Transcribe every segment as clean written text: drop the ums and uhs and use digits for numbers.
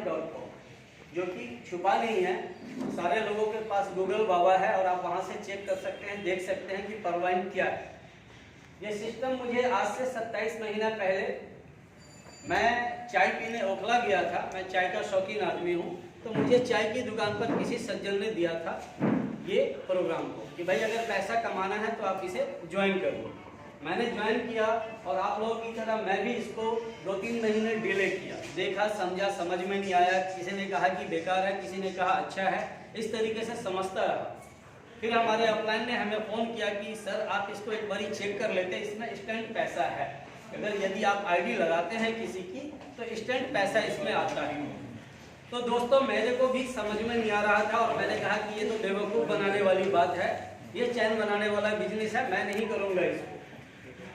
perline.com, जो कि छुपा नहीं है, सारे लोगों के पास गूगल बाबा है और आप वहां से चेक कर सकते हैं, देख सकते हैं कि परलाइन क्या है। ये सिस्टम मुझे आज से 27 महीना पहले, मैं चाय पीने ओखला गया था, मैं चाय का शौकीन आदमी हूँ, तो मुझे चाय की दुकान पर किसी सज्जन ने दिया था ये प्रोग्राम को कि भाई अगर पैसा कमाना है तो आप इसे ज्वाइन कर लो। मैंने ज्वाइन किया और आप लोगों की तरह मैं भी इसको 2-3 महीने डिले किया, देखा समझा, समझ में नहीं आया, किसी ने कहा कि बेकार है, किसी ने कहा अच्छा है, इस तरीके से समझता रहा। फिर हमारे अपलाइन ने हमें फ़ोन किया कि सर आप इसको एक बारी चेक कर लेते, इसमें इंस्टेंट पैसा है, अगर यदि आप आईडी लगाते हैं किसी की तो इंस्टेंट पैसा इसमें आता है। तो दोस्तों मेरे को भी समझ में नहीं आ रहा था और मैंने कहा कि ये तो बेवकूफ़ बनाने वाली बात है, ये चैन बनाने वाला बिजनेस है, मैं नहीं करूँगा इसको।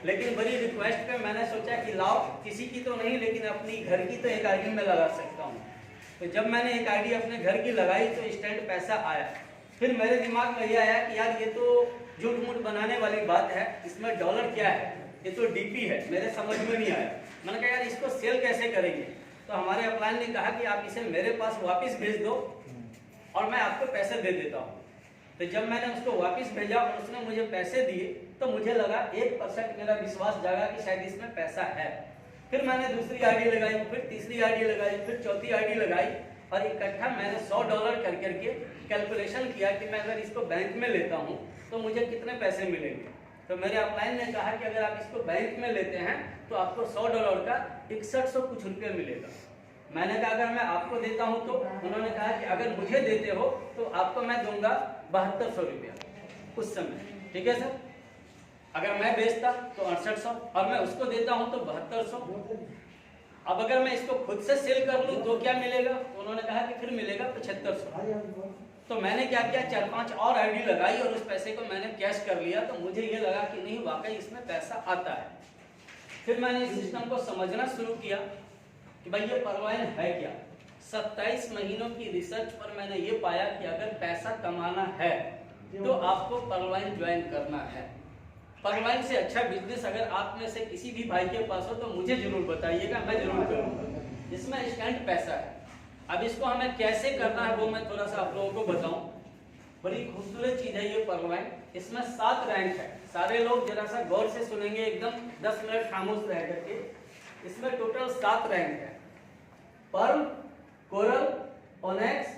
लेकिन बड़ी रिक्वेस्ट पे मैंने सोचा कि लाओ, किसी की तो नहीं लेकिन अपनी घर की तो एक आईडी में लगा सकता हूँ। तो जब मैंने एक आईडी अपने घर की लगाई तो इंस्टेंट पैसा आया। फिर मेरे दिमाग में ये आया कि यार ये तो झूठ मूठ बनाने वाली बात है, इसमें डॉलर क्या है, ये तो डीपी है, मेरे समझ में नहीं आया। मैंने कहा यार इसको सेल कैसे करेंगे, तो हमारे अपलाइन ने कहा कि आप इसे मेरे पास वापस भेज दो और मैं आपको पैसे दे देता हूँ। तो जब मैंने उसको वापस भेजा और उसने मुझे पैसे दिए तो मुझे लगा 1% मेरा विश्वास जागा कि शायद इसमें पैसा है। फिर मैंने दूसरी आईडी लगाई, फिर तीसरी आईडी लगाई, फिर चौथी आईडी लगाई और इकट्ठा मैंने $100 कर करके कैलकुलेशन किया कि मैं अगर इसको बैंक में लेता हूँ तो मुझे कितने पैसे मिलेंगे। तो मेरे अपलाइन ने कहा कि अगर आप इसको बैंक में लेते हैं तो आपको $100 का 6100 कुछ रुपये मिलेगा। मैंने कहा अगर मैं आपको देता हूं तो, उन्होंने कहा कि अगर मुझे देते हो तो आपको मैं दूंगा 7200 रुपया उस समय, ठीक है सर। अगर मैं बेचता तो 6800 और मैं उसको देता हूं तो 7200। अब अगर मैं इसको खुद से सेल कर लूं तो क्या मिलेगा, तो उन्होंने कहा कि फिर मिलेगा 7500। तो मैंने क्या किया, 4-5 और आईडी लगाई और उस पैसे को मैंने कैश कर लिया। तो मुझे ये लगा कि नहीं वाकई इसमें पैसा आता है। फिर मैंने इस सिस्टम को समझना शुरू किया कि भाई ये परलाइन है क्या। 27 महीनों की रिसर्च पर मैंने ये पाया कि अगर पैसा कमाना है तो आपको परलाइन ज्वाइन करना है। परलाइन से अच्छा बिजनेस अगर आप में से किसी भी भाई के पास हो तो मुझे जरूर बताइएगा, मैं जरूर करूँगा। इसमें इंस्टेंट पैसा है। अब इसको हमें कैसे करना है वो मैं थोड़ा सा आप लोगों को बताऊं। बड़ी खूबसूरत चीज है ये परलाइन। इसमें 7 रैंक है। सारे लोग जरा सा गौर से सुनेंगे, एकदम 10 मिनट खामोश रह करके। इसमें टोटल 7 रैंक है: pearl, coral, onyx,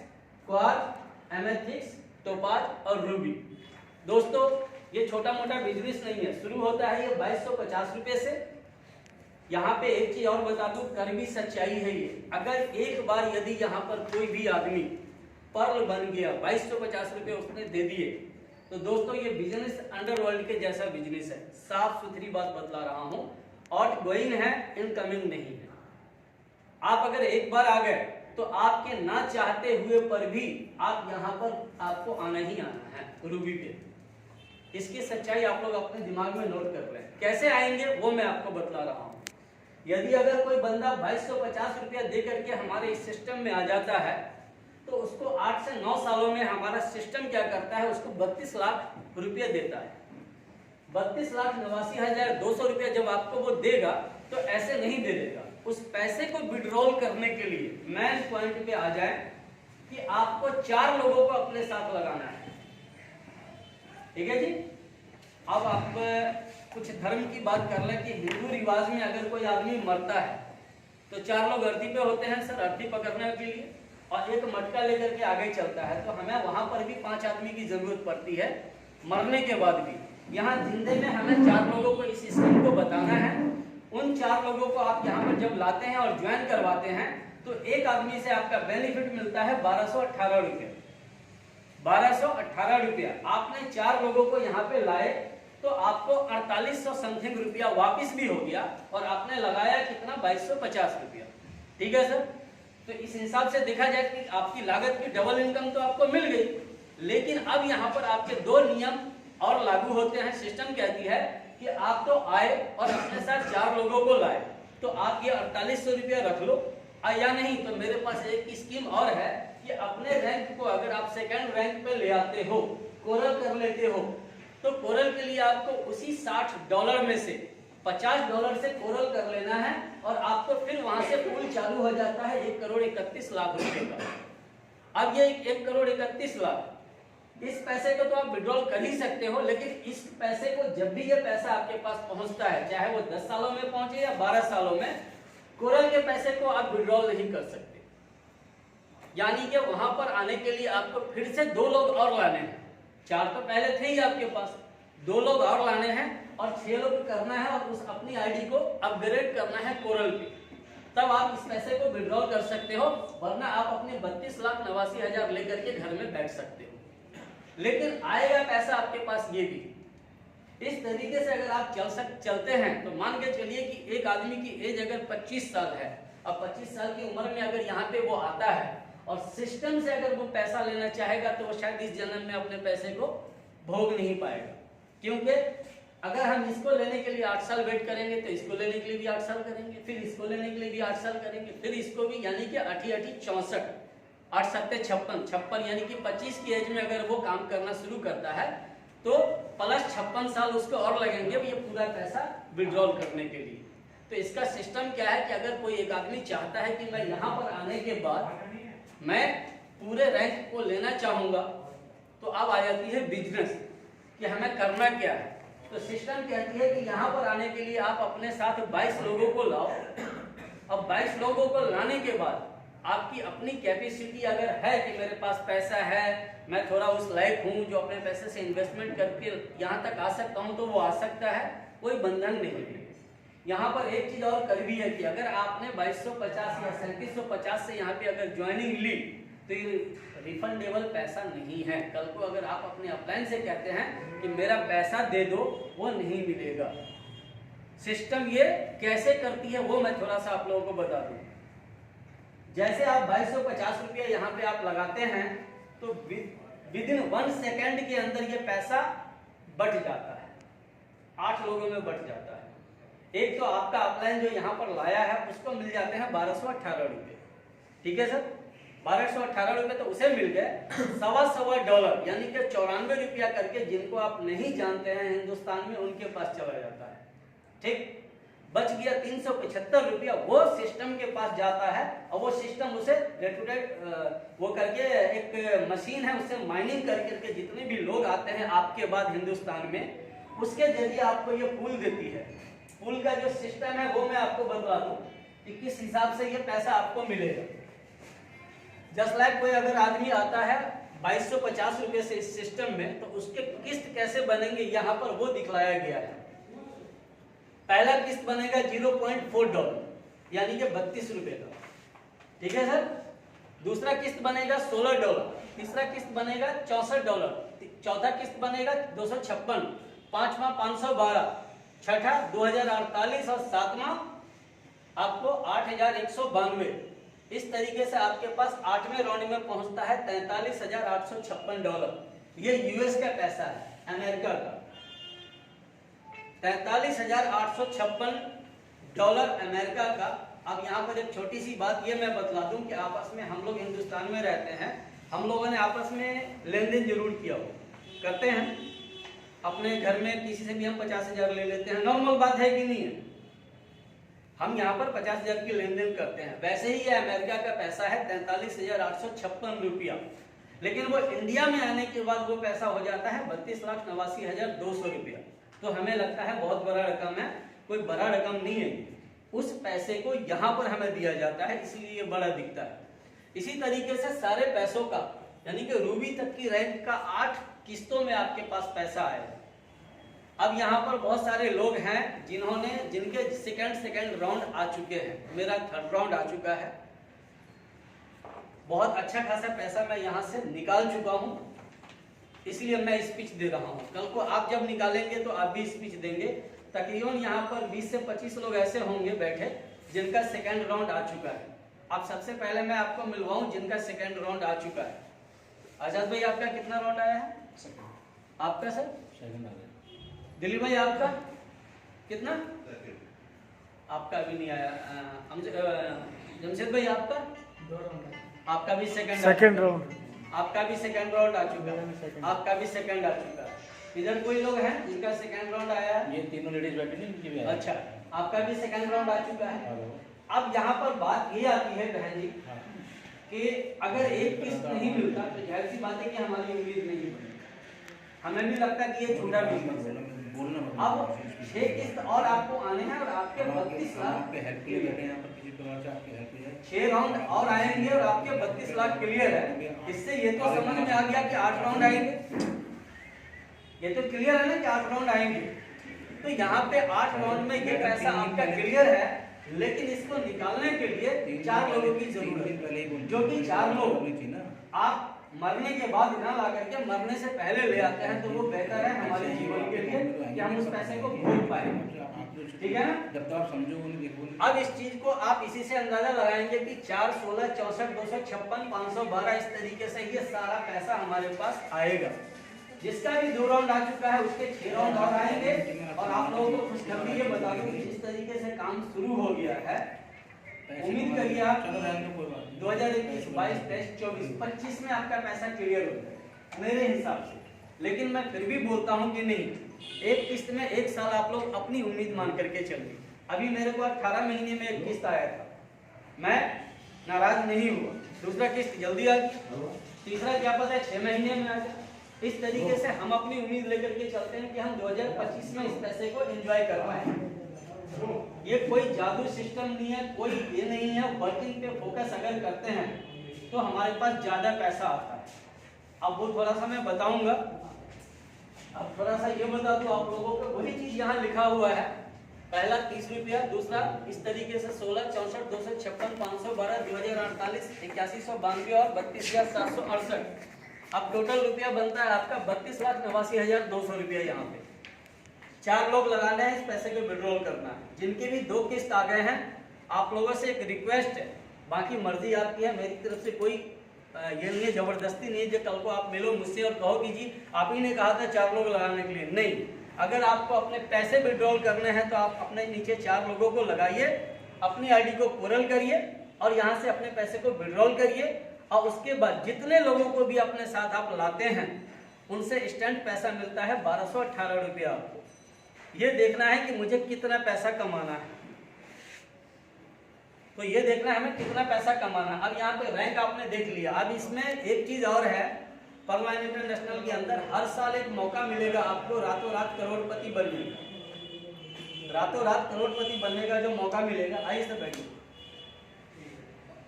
quartz, amethyst, topaz और रूबी। दोस्तों ये छोटा मोटा बिजनेस नहीं है, शुरू होता है ये 2250 रुपए से। यहाँ पे एक चीज और बता दूं, कड़वी सच्चाई है ये, अगर एक बार यदि यहाँ पर कोई भी आदमी पर्ल बन गया, 2250 रुपए उसने दे दिए, तो दोस्तों ये बिजनेस अंडरवर्ल्ड के जैसा बिजनेस है। साफ सुथरी बात बतला रहा हूँ, आउट गोइंग है, इनकमिंग नहीं है। आप अगर एक बार आ गए तो आपके ना चाहते हुए पर भी आप यहाँ पर आपको आना ही आना है रूबी पे। इसकी सच्चाई आप लोग अपने दिमाग में नोट कर लें। कैसे आएंगे वो मैं आपको बतला रहा हूँ। यदि अगर कोई बंदा 2250 रुपया दे करके हमारे इस सिस्टम में आ जाता है तो उसको 8 से 9 सालों में हमारा सिस्टम क्या करता है, उसको 32 लाख रुपया देता है। 32,89,200 रुपया जब आपको वो देगा तो ऐसे नहीं दे देगा। उस पैसे को विड्रॉल करने के लिए मेन पॉइंट पे आ जाए कि आपको 4 लोगों को अपने साथ लगाना है, ठीक है जी। अब आप कुछ धर्म की बात कर लें कि हिंदू रिवाज में अगर कोई आदमी मरता है तो 4 लोग अर्थी पे होते हैं सर, अर्थी पकड़ने के लिए, और एक मटका लेकर के आगे चलता है। तो हमें वहां पर भी 5 आदमी की जरूरत पड़ती है मरने के बाद भी। यहाँ जिंदे में हमें 4 लोगों को इस स्कीम को बताना है। उन 4 लोगों को आप यहाँ पर जब लाते हैं और ज्वाइन करवाते हैं तो एक आदमी से आपका बेनिफिट मिलता है 1218 रुपये। 1218 रुपया आपने 4 लोगों को यहाँ पे लाए तो आपको 4800 समथिंग रुपया वापिस भी हो गया और आपने लगाया कितना, 2250 रुपया, ठीक है सर। तो इस हिसाब से देखा जाए कि आपकी लागत की डबल इनकम तो आपको मिल गई। लेकिन अब यहाँ पर आपके 2 नियम और लागू होते हैं। सिस्टम कहती है कि आप तो आए और अपने साथ 4 लोगों को लाए तो आप ये 4800 रुपया रख लो, या नहीं तो मेरे पास एक स्कीम और है कि अपने रैंक को अगर आप सेकंड रैंक पे ले आते हो, कोरल कर लेते हो, तो कोरल के लिए आपको उसी $60 में से $50 से कोरल कर लेना है और आपको फिर वहां से पूल चालू हो जाता है 1,31,00,000 रुपए का। अब ये 1,31,00,000 इस पैसे को तो आप विड्रॉल कर ही सकते हो, लेकिन इस पैसे को जब भी ये पैसा आपके पास पहुंचता है, चाहे वो 10 सालों में पहुंचे या 12 सालों में, कोरल के पैसे को आप विड्रॉल नहीं कर सकते। यानी कि वहां पर आने के लिए आपको फिर से 2 लोग और लाने हैं। 4 तो पहले थे ही आपके पास, 2 लोग और लाने हैं और 6 लोग करना है और उस अपनी आईडी को अपग्रेड करना है कोरल पे, तब आप इस पैसे को विड्रॉल कर सकते हो, वरना आप अपने 32,89,000 लेकर के घर में बैठ सकते हो। लेकिन आएगा पैसा आपके पास ये भी। इस तरीके से अगर आप चलते हैं तो मान के चलिए कि एक आदमी की एज अगर 25 साल है, अब 25 साल की उम्र में अगर यहाँ पे वो आता है और सिस्टम से अगर वो पैसा लेना चाहेगा तो वो शायद इस जन्म में अपने पैसे को भोग नहीं पाएगा, क्योंकि अगर हम इसको लेने के लिए 8 साल वेट करेंगे तो इसको लेने के लिए भी 8 साल करेंगे, फिर इसको लेने के लिए भी 8 साल करेंगे, फिर इसको भी, यानी कि 8 64 8 7 56 यानी कि 25 की एज में अगर वो काम करना शुरू करता है तो प्लस 56 साल उसको और लगेंगे ये पूरा पैसा विड्रॉल करने के लिए। तो इसका सिस्टम क्या है कि अगर कोई एक आदमी चाहता है कि मैं यहाँ पर आने के बाद मैं पूरे रैंक को लेना चाहूंगा, तो अब आ जाती है बिजनेस कि हमें करना क्या है। तो सिस्टम कहती है कि यहाँ पर आने के लिए आप अपने साथ 22 लोगों को लाओ। अब 22 लोगों को लाने के बाद आपकी अपनी कैपेसिटी अगर है कि मेरे पास पैसा है, मैं थोड़ा उस लायक हूँ जो अपने पैसे से इन्वेस्टमेंट करके यहाँ तक आ सकता हूँ, तो वो आ सकता है, कोई बंधन नहीं है। यहाँ पर एक चीज और कर भी है कि अगर आपने 2250 या 3750 से यहाँ पे अगर ज्वाइनिंग ली तो ये रिफंडेबल पैसा नहीं है। कल को अगर आप अपने अपलाइन से कहते हैं कि मेरा पैसा दे दो, वो नहीं मिलेगा। सिस्टम ये कैसे करती है वो मैं थोड़ा सा आप लोगों को बता दूं। जैसे आप 2250 रुपया यहाँ पे आप लगाते हैं तो विद इन 1 सेकेंड के अंदर ये पैसा बढ़ जाता है, 8 लोगों में बढ़ जाता है। एक तो आपका अपलाइन जो यहाँ पर लाया है उसको मिल जाते हैं 1218 रुपये, ठीक है सर, 1218 रुपये तो उसे मिल गए। $1.25 यानी कि 94 रुपया करके जिनको आप नहीं जानते हैं हिंदुस्तान में उनके पास चला जाता है, ठीक। बच गया 375 रुपया, वो सिस्टम के पास जाता है और वो सिस्टम उसे डे टू डे वो करके एक मशीन है उससे माइनिंग करके जितने भी लोग आते हैं आपके बाद हिंदुस्तान में, उसके जरिए आपको ये पूल देती है। पूल का जो सिस्टम है वो मैं आपको बता दूं कि किस हिसाब से ये पैसा आपको मिलेगा। जस्ट लाइक कोई अगर आदमी आता है 2250 रुपये से इस सिस्टम में, तो उसके किस्त कैसे बनेंगे यहाँ पर वो दिखलाया गया है। पहला किस्त बनेगा $0.4 यानी कि 32 रुपए का, ठीक है सर। दूसरा किस्त बनेगा $16, तीसरा किस्त बनेगा $64, चौथा किस्त बनेगा 256, पांचवा 512, छठा 2048 और सातवां आपको 8192। इस तरीके से आपके पास 8वें राउंड में पहुंचता है $43,856। ये यूएस का पैसा है, अमेरिका का। $43,856 अमेरिका का। अब यहाँ पर एक छोटी सी बात ये मैं बतला दूं कि आपस में हम लोग हिंदुस्तान में रहते हैं, हम लोगों ने आपस में लेन देन जरूर किया हो, करते हैं। अपने घर में किसी से भी हम 50,000 ले लेते हैं, नॉर्मल बात है कि नहीं है। हम यहाँ पर 50,000 की लेन देन करते हैं। वैसे ही ये अमेरिका का पैसा है 43,856 रुपया, लेकिन वो इंडिया में आने के बाद वो पैसा हो जाता है 32,89,200 रुपया। तो हमें लगता है बहुत बड़ा रकम है, कोई बड़ा रकम नहीं है। उस पैसे को यहाँ पर हमें दिया जाता है, इसलिए ये बड़ा दिखता है। इसी तरीके से सारे पैसों का, यानी कि रूबी तक की रैंक का 8 किस्तों में आपके पास पैसा आएगा। अब यहाँ पर बहुत सारे लोग हैं जिनके सेकंड राउंड आ चुके हैं, मेरा 3rd राउंड आ चुका है। बहुत अच्छा खासा पैसा मैं यहाँ से निकाल चुका हूँ, इसलिए मैं स्पीच दे रहा हूँ। कल को आप जब निकालेंगे तो आप भी स्पीच देंगे। तकरीबन यहाँ पर 20 से 25 लोग ऐसे होंगे बैठे जिनका 2nd राउंड आ चुका है। अब सबसे पहले मैं आपको मिलवाऊं जिनका 2nd राउंड आ चुका है। आजाद भाई आपका कितना राउंड आया है? आपका सर 2nd आ गया। दिलीप भाई आपका कितना? आपका अभी नहीं आया। जमशेद भाई आपका 2 राउंड, आपका भी 2nd राउंड, आपका भी 2nd राउंड आ चुका है, आपका भी 2nd आ चुका है। इधर कोई लोग हैं जिनका सेकंड राउंड आया है? ये तीनों लेडीज बैठी नहीं, इनकी भी आया। अच्छा, आपका भी सेकंड राउंड आ चुका है। अब यहाँ पर बात ये आती है बहन जी कि अगर एक किस्त नहीं मिलता तो जाहिर सी बात है कि हमारी उम्मीद नहीं बनी, हमें भी लगता कि ये छोटा बिजनेस है। अब 6 किस्त और आपको आने हैं और आपके 32 लाख हेल्प के लिए बैठे हैं यहाँ पर, किसी प्रकार से आपकी हेल्प है। 6 राउंड और आएंगे और आपके 32 लाख क्लियर है। इससे ये तो समझ में आ गया कि 8 राउंड आएंगे, ये तो क्लियर है ना कि 8 राउंड आएंगे। तो यहाँ पे 8 राउंड में ये पैसा आपका क्लियर है, लेकिन इसको निकालने के लिए 4 लोगों की जरूरत है, जो कि 4 लोग आप मरने के बाद ना ला करके मरने से पहले ले आते हैं, तो वो बेहतर है हमारे जीवन के लिए कि हम उस पैसे को भूल पाए। ठीक है ना? जब तक आप समझोगे नहीं देखोगे। अब इस चीज को आप इसी से अंदाजा लगाएंगे कि 4, 16, 64, 256, 512 इस तरीके से ये सारा पैसा हमारे पास आएगा। जिसका भी 2 राउंड आ चुका है उसके 6 राउंड और आएंगे। और आप लोगों को खुशखबरी ये बता दूं कि जिस तरीके से काम शुरू हो गया है, उम्मीद करिए आप 2021, 22, 23, 24, 25 में आपका पैसा क्लियर हो जाए मेरे हिसाब से। लेकिन मैं फिर भी बोलता हूं कि नहीं, एक किस्त में 1 साल आप लोग अपनी उम्मीद मान करके चलिए। अभी मेरे को 18 महीने में एक किस्त आया था, मैं नाराज नहीं हुआ। दूसरा किस्त जल्दी आ गया, तीसरा क्या पता है 6 महीने में आ जाए। इस तरीके से हम अपनी उम्मीद लेकर के चलते हैं कि हम 2025 में इस पैसे को एंजॉय कर पाए। ये कोई जादू सिस्टम नहीं है, कोई ये नहीं है। वर्किंग पे फोकस अगर करते हैं तो हमारे पास ज्यादा पैसा आता है। अब वो थोड़ा सा मैं बताऊंगा। अब थोड़ा सा ये बता दूं आप लोगों को, वही चीज यहाँ लिखा हुआ है। पहला 30 रुपया, दूसरा इस तरीके से 16, 64, 256, 512, 2048, 8192 और 32,768। अब टोटल रुपया बनता है आपका 32,89,200 रुपया। यहाँ पे 4 लोग लगाने हैं, इस पैसे को विड्रॉल करना है। जिनके भी 2 किस्त आ गए हैं, आप लोगों से एक रिक्वेस्ट है, बाकी मर्जी आपकी है, मेरी तरफ से कोई ये नहीं है, जबरदस्ती नहीं है जो कल को आप मिलो मुझसे और कहो कि जी आप ही ने कहा था 4 लोग लगाने के लिए। नहीं, अगर आपको अपने पैसे विड्रॉल करने हैं तो आप अपने नीचे 4 लोगों को लगाइए, अपनी आईडी को कोरल करिए और यहाँ से अपने पैसे को विड्रॉल करिए। और उसके बाद जितने लोगों को भी अपने साथ आप लाते हैं उनसे इंस्टेंट पैसा मिलता है 1218 रुपया। आपको ये देखना है कि मुझे कितना पैसा कमाना है, तो ये देखना है हमें कितना पैसा कमाना है। अब यहाँ पे रैंक आपने देख लिया। अब इसमें एक चीज और है, परवाइन इंटरनेशनल के अंदर हर साल एक मौका मिलेगा आपको रातों रात करोड़पति बनने का। रातों रात करोड़पति बनने का जो मौका मिलेगा, आइए से बैठिए।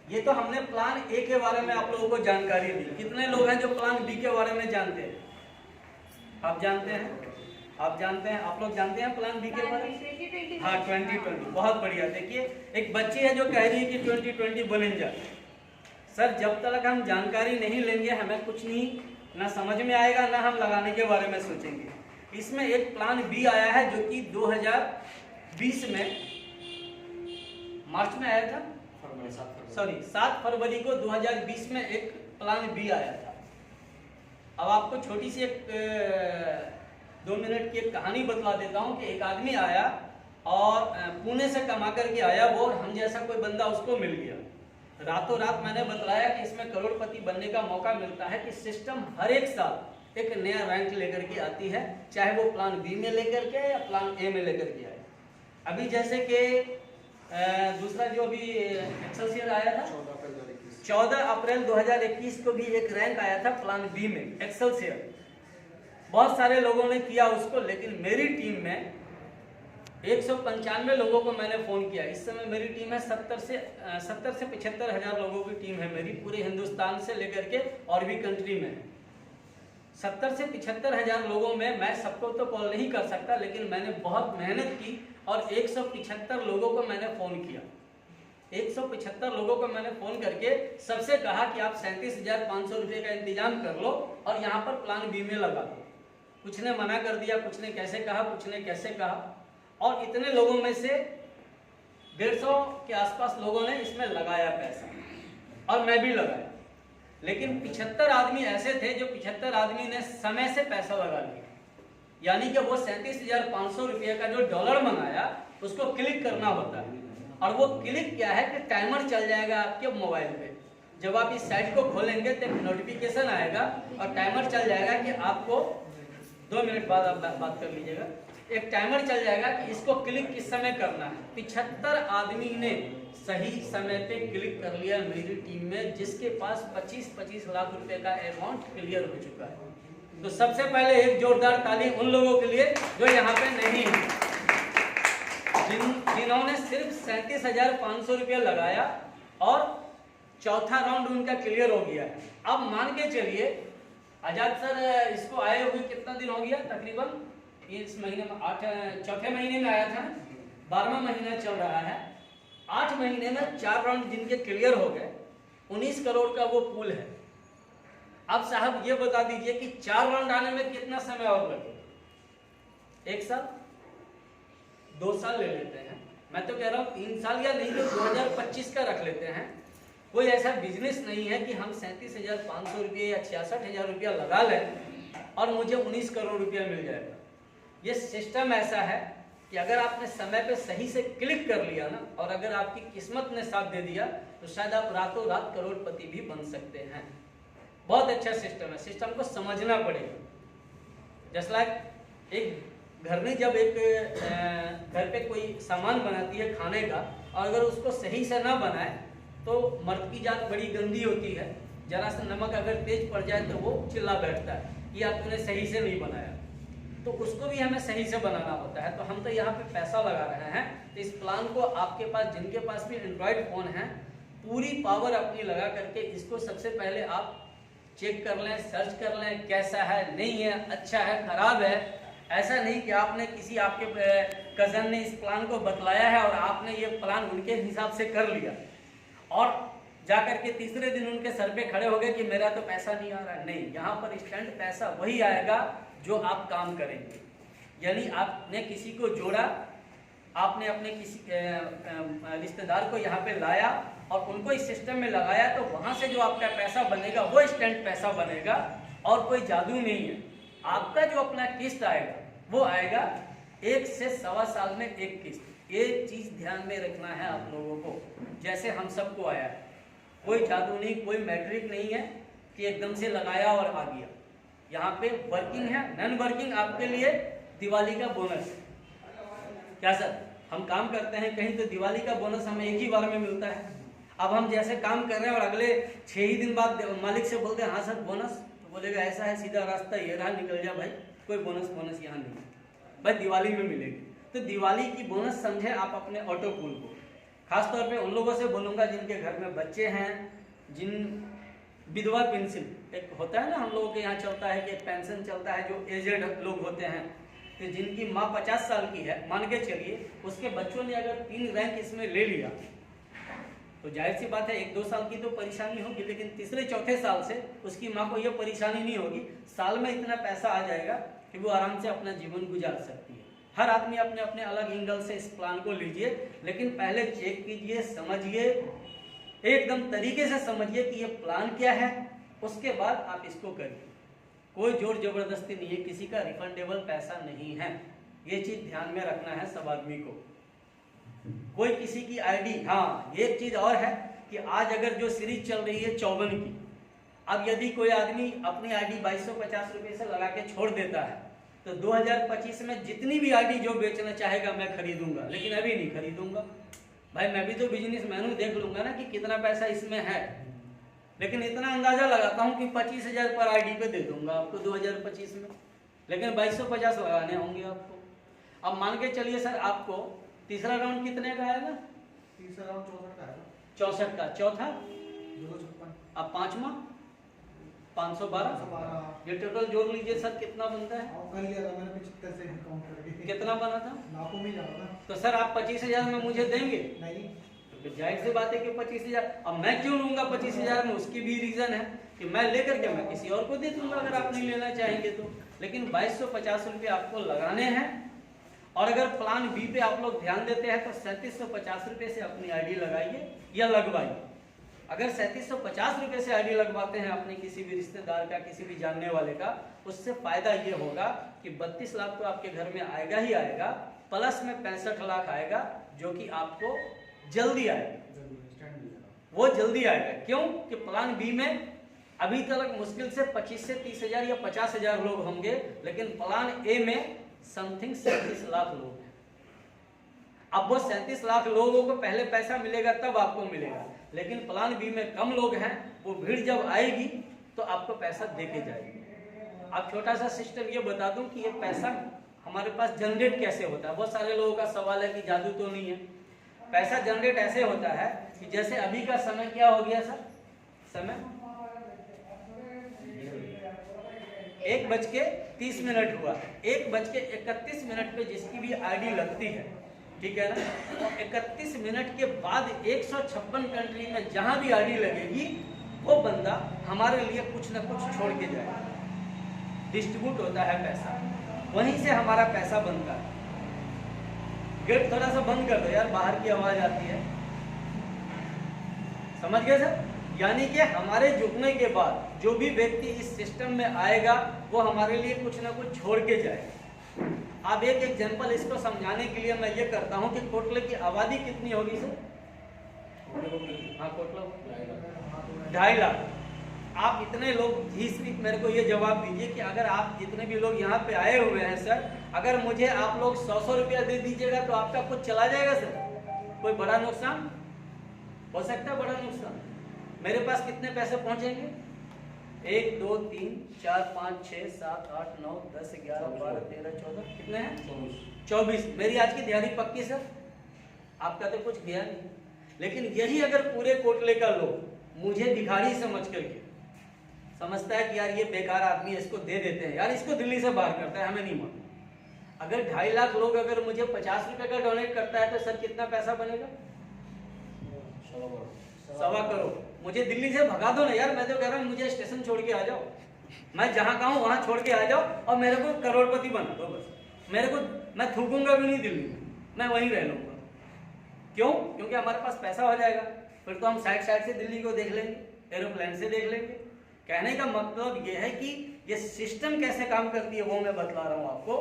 ये तो हमने प्लान ए के बारे में आप लोगों को जानकारी दी। कितने लोग हैं जो प्लान बी के बारे में जानते हैं? आप जानते हैं? आप जानते हैं? आप लोग जानते हैं प्लान बी के बारे में? हाँ, 2020। बहुत बढ़िया। देखिए, एक बच्ची है जो कह रही है कि 2020 बनेंगे। सर, जब तक हम जानकारी नहीं लेंगे हमें कुछ नहीं ना समझ में आएगा, ना हम लगाने के बारे में सोचेंगे। इसमें एक प्लान बी आया है जो कि 2020 में मार्च में आया था, 7 फरवरी को 2020 में एक प्लान बी आया था। अब आपको छोटी सी एक 2 मिनट की एक कहानी बतला देता हूँ कि एक आदमी आया और पुणे से कमा करके आया, वो हम जैसा कोई बंदा उसको मिल गया। रातों रात मैंने बतलाया कि इसमें करोड़पति बनने का मौका मिलता है कि सिस्टम हर एक साल एक नया रैंक लेकर के आती है, चाहे वो प्लान बी में लेकर के या प्लान ए में लेकर के आए। अभी जैसे कि दूसरा जो अभी एक्सेलसियर आया था 14 अप्रैल 2021 को भी एक रैंक आया था प्लान बी में, एक्सेलसियर। बहुत सारे लोगों ने किया उसको, लेकिन मेरी टीम में 195 लोगों को मैंने फोन किया। इस समय मेरी टीम है 70 से 75 हजार लोगों की टीम है मेरी, पूरे हिंदुस्तान से लेकर के और भी कंट्री में। 70 से 75 हजार लोगों में मैं सबको तो कॉल नहीं कर सकता, लेकिन मैंने बहुत मेहनत की और 175 लोगों को मैंने फोन किया। 175 लोगों को मैंने फोन करके सबसे कहा कि आप 37,500 रुपये का इंतजाम कर लो और यहाँ पर प्लान बी में लगा दो। कुछ ने मना कर दिया, कुछ ने कैसे कहा, कुछ ने कैसे कहा, और इतने लोगों में से 150 के आसपास लोगों ने इसमें लगाया पैसा और मैं भी लगाया। लेकिन 75 आदमी ऐसे थे जो 75 आदमी ने समय से पैसा लगा लिया, यानी कि वो 37,500 रुपये का जो डॉलर मंगाया उसको क्लिक करना होता है। और वो क्लिक क्या है कि टाइमर चल जाएगा आपके मोबाइल पे। जब आप इस साइट को खोलेंगे तो एक नोटिफिकेशन आएगा और टाइमर चल जाएगा कि आपको 2 मिनट बाद आप बात कर लीजिएगा। एक टाइमर चल जाएगा कि इसको क्लिक किस समय करना है। 75 आदमी ने सही समय पे क्लिक कर लिया मेरी टीम में, जिसके पास 25-25 लाख रुपए का अमाउंट क्लियर हो चुका है। तो सबसे पहले एक जोरदार ताली उन लोगों के लिए जो यहाँ पे नहीं है, जिन्होंने सिर्फ 37,500 रुपया लगाया और चौथा राउंड उनका क्लियर हो गया है। अब मान के चलिए आजाद सर इसको आए हुए कितना दिन हो गया, तकरीबन इस महीने में चौथे महीने में आया था, 12वां महीना चल रहा है। 8 महीने में 4 राउंड जिनके क्लियर हो गए, 19 करोड़ का वो पूल है। अब साहब ये बता दीजिए कि 4 राउंड आने में कितना समय और लगेगा? 1 साल, 2 साल ले लेते हैं, मैं तो कह रहा हूँ 3 साल या नहीं तो 2025 का रख लेते हैं। कोई ऐसा बिजनेस नहीं है कि हम 37,500 रुपये या 66,000 रुपया लगा लें और मुझे 19 करोड़ रुपया मिल जाएगा। ये सिस्टम ऐसा है कि अगर आपने समय पे सही से क्लिक कर लिया ना, और अगर आपकी किस्मत ने साथ दे दिया, तो शायद आप रातों रात करोड़पति भी बन सकते हैं। बहुत अच्छा सिस्टम है, सिस्टम को समझना पड़ेगा। जस्ट लाइक एक घर में जब एक घर पे कोई सामान बनाती है खाने का, और अगर उसको सही से ना बनाए तो मर्द की जात बड़ी गंदी होती है, जरा सा नमक अगर तेज पड़ जाए तो वो चिल्ला बैठता है कि आपने सही से नहीं बनाया। तो उसको भी हमें सही से बनाना होता है। तो हम तो यहाँ पे पैसा लगा रहे हैं, तो इस प्लान को आपके पास, जिनके पास भी एंड्रॉयड फ़ोन है, पूरी पावर अपनी लगा करके इसको सबसे पहले आप चेक कर लें, सर्च कर लें कैसा है, नहीं है, अच्छा है, खराब है। ऐसा नहीं कि आपने किसी आपके कज़न ने इस प्लान को बतलाया है और आपने ये प्लान उनके हिसाब से कर लिया और जाकर के तीसरे दिन उनके सर पे खड़े हो गए कि मेरा तो पैसा नहीं आ रहा है। नहीं, यहाँ पर इंस्टेंट पैसा वही आएगा जो आप काम करेंगे। यानी आपने किसी को जोड़ा, आपने अपने किसी रिश्तेदार को यहाँ पे लाया और उनको इस सिस्टम में लगाया, तो वहाँ से जो आपका पैसा बनेगा वो इंस्टेंट पैसा बनेगा और कोई जादू नहीं है। आपका जो अपना किस्त आएगा वो आएगा 1 से 1.25 साल में एक किस्त। एक चीज़ ध्यान में रखना है आप लोगों को, जैसे हम सबको आया है, कोई जादू नहीं, कोई मैट्रिक नहीं है कि एकदम से लगाया और आ गया। यहाँ पे वर्किंग है, नॉन वर्किंग आपके लिए दिवाली का बोनस। क्या सर, हम काम करते हैं कहीं तो दिवाली का बोनस हमें एक ही बार में मिलता है। अब हम जैसे काम कर रहे हैं और अगले 6 ही दिन बाद मालिक से बोलते हैं हाँ सर बोनस, तो बोलेगा ऐसा है सीधा रास्ता ये रहा, निकल जा भाई, कोई बोनस यहाँ नहीं, भाई दिवाली में मिलेगी। तो दिवाली की बोनस समझे आप अपने ऑटो पूल को। खासतौर पे उन लोगों से बोलूँगा जिनके घर में बच्चे हैं, जिन विधवा पेंशन एक होता है ना, हम लोगों के यहाँ चलता है कि पेंशन चलता है, जो एजेड लोग होते हैं, तो जिनकी माँ 50 साल की है, मान के चलिए उसके बच्चों ने अगर 3 रैंक इसमें ले लिया, तो जाहिर सी बात है 1-2 साल की तो परेशानी होगी, लेकिन तीसरे चौथे साल से उसकी माँ को यह परेशानी नहीं होगी। साल में इतना पैसा आ जाएगा कि वो आराम से अपना जीवन गुजार सकती है। हर आदमी अपने अपने अलग एंगल से इस प्लान को लीजिए, लेकिन पहले चेक कीजिए, समझिए, एकदम तरीके से समझिए कि ये प्लान क्या है, उसके बाद आप इसको करिए। कोई जोर जबरदस्ती नहीं है, किसी का रिफंडेबल पैसा नहीं है, ये चीज ध्यान में रखना है सब आदमी को। कोई किसी की आईडी, हाँ एक चीज और है कि आज अगर जो सीरीज चल रही है 54 की, अब यदि कोई आदमी अपनी आईडी 2250 रुपये से लगा के छोड़ देता है, तो 2025 में जितनी भी आईडी जो बेचना चाहेगा मैं खरीदूंगा, लेकिन अभी नहीं खरीदूंगा भाई, मैं भी तो बिजनेसमैन हूँ, देख लूंगा ना कि कितना पैसा इसमें है, लेकिन इतना अंदाजा लगाता हूँ कि 25,000 पर आईडी पे दे दूंगा आपको 2025 में, लेकिन 2250 लगाने होंगे आपको। अब मान के चलिए सर आपको तीसरा राउंड कितने का आएगा? तीसरा राउंड 64 का है। 64 का, चौथा 256, अब पांचवा 512, ये टोटल जोड़ लीजिए सर कितना बनता है? और कर लिया था मैंने 75 से काउंट करके। कितना बना था? लाखों में जा रहा था। तो सर आप 25,000 में मुझे देंगे? नहीं, तो जाहिर सी बात है कि 25,000। अब मैं क्यों लूंगा 25,000 में, उसकी भी रीजन है कि मैं लेकर के मैं किसी और को दे दूंगा अगर आप नहीं लेना चाहेंगे तो। लेकिन 2250 रुपये आपको लगाने हैं, और अगर प्लान बी पे आप लोग ध्यान देते हैं तो 3750 रुपये से अपनी आईडी लगाइए या लगवाइए। अगर 3750 रुपये से आईडी लगवाते हैं अपने किसी भी रिश्तेदार का, किसी भी जानने वाले का, उससे फायदा ये होगा कि 32 लाख तो आपके घर में आएगा ही आएगा, प्लस में 65 लाख आएगा जो कि आपको जल्दी आएगा, वो जल्दी आएगा। क्यों कि प्लान बी में अभी तक मुश्किल से 25 से 30 हजार या 50 हजार लोग होंगे, लेकिन प्लान ए में समथिंग 37 लाख लोग हैं। अब वो 37 लाख लोगों को पहले पैसा मिलेगा तब आपको मिलेगा, लेकिन प्लान बी में कम लोग हैं, वो भीड़ जब आएगी तो आपको पैसा देके जाएगी। अब छोटा सा सिस्टम ये बता दूं कि ये पैसा हमारे पास जनरेट कैसे होता है। बहुत सारे लोगों का सवाल है कि जादू तो नहीं है। पैसा जनरेट ऐसे होता है कि जैसे अभी का समय क्या हो गया सर, समय 1:30 हुआ। 1:31 पे जिसकी भी आईडी लगती है, ठीक है ना, 31 मिनट के बाद 156 कंट्री में जहां भी आईडी लगेगी वो बंदा हमारे लिए कुछ ना कुछ छोड़ के जाएगा। डिस्ट्रीब्यूट होता है पैसा, वहीं से हमारा पैसा बनता है। गेट थोड़ा सा बंद कर दो यार, बाहर की आवाज आती है। समझ गए सर? यानी कि हमारे जुड़ने के बाद जो भी व्यक्ति इस सिस्टम में आएगा वो हमारे लिए कुछ ना कुछ छोड़ के जाएगा। अब एक एग्जांपल इसको समझाने के लिए मैं ये करता हूँ कि कोटले की आबादी कितनी होगी सर? हाँ, कोटला 2.5 लाख। आप इतने लोग मेरे को ये जवाब दीजिए कि अगर आप जितने भी लोग यहाँ पे आए हुए हैं सर, अगर मुझे आप लोग 100 रुपया दे दीजिएगा तो आपका कुछ चला जाएगा सर? कोई बड़ा नुकसान हो सकता है? बड़ा नुकसान। मेरे पास कितने पैसे पहुंचेंगे? 1 2 3 4 5 6 7 8 9 10 11 12 13 14 कितने हैं? 24। मेरी आज की दिहाड़ी पक्की सर? आपका तो कुछ गया नहीं। लेकिन यही अगर पूरे कोटले का लोग मुझे भिखारी समझ करके समझता है कि यार ये बेकार आदमी है, इसको दे देते हैं, यार इसको दिल्ली से बाहर करता है, हमें नहीं मालूम। अगर 2.5 लाख लोग अगर मुझे 50 रुपए का डोनेट करता है तो सर कितना पैसा बनेगा? 1.25 करोड़। मुझे दिल्ली से भगा दो ना यार, मैं तो कह रहा हूँ मुझे स्टेशन छोड़ के आ जाओ, मैं जहां का हूं वहां छोड़ के आ जाओ और मेरे को करोड़पति बना दो बस। मेरे को, मैं थूकूंगा भी नहीं दिल्ली में, मैं वहीं रह लूंगा। क्यों? क्योंकि हमारे पास पैसा हो जाएगा, फिर तो हम साइड से दिल्ली को देख लेंगे, एरोप्लेन से देख लेंगे। कहने का मतलब यह है कि ये सिस्टम कैसे काम करती है वो मैं बतला रहा हूं आपको,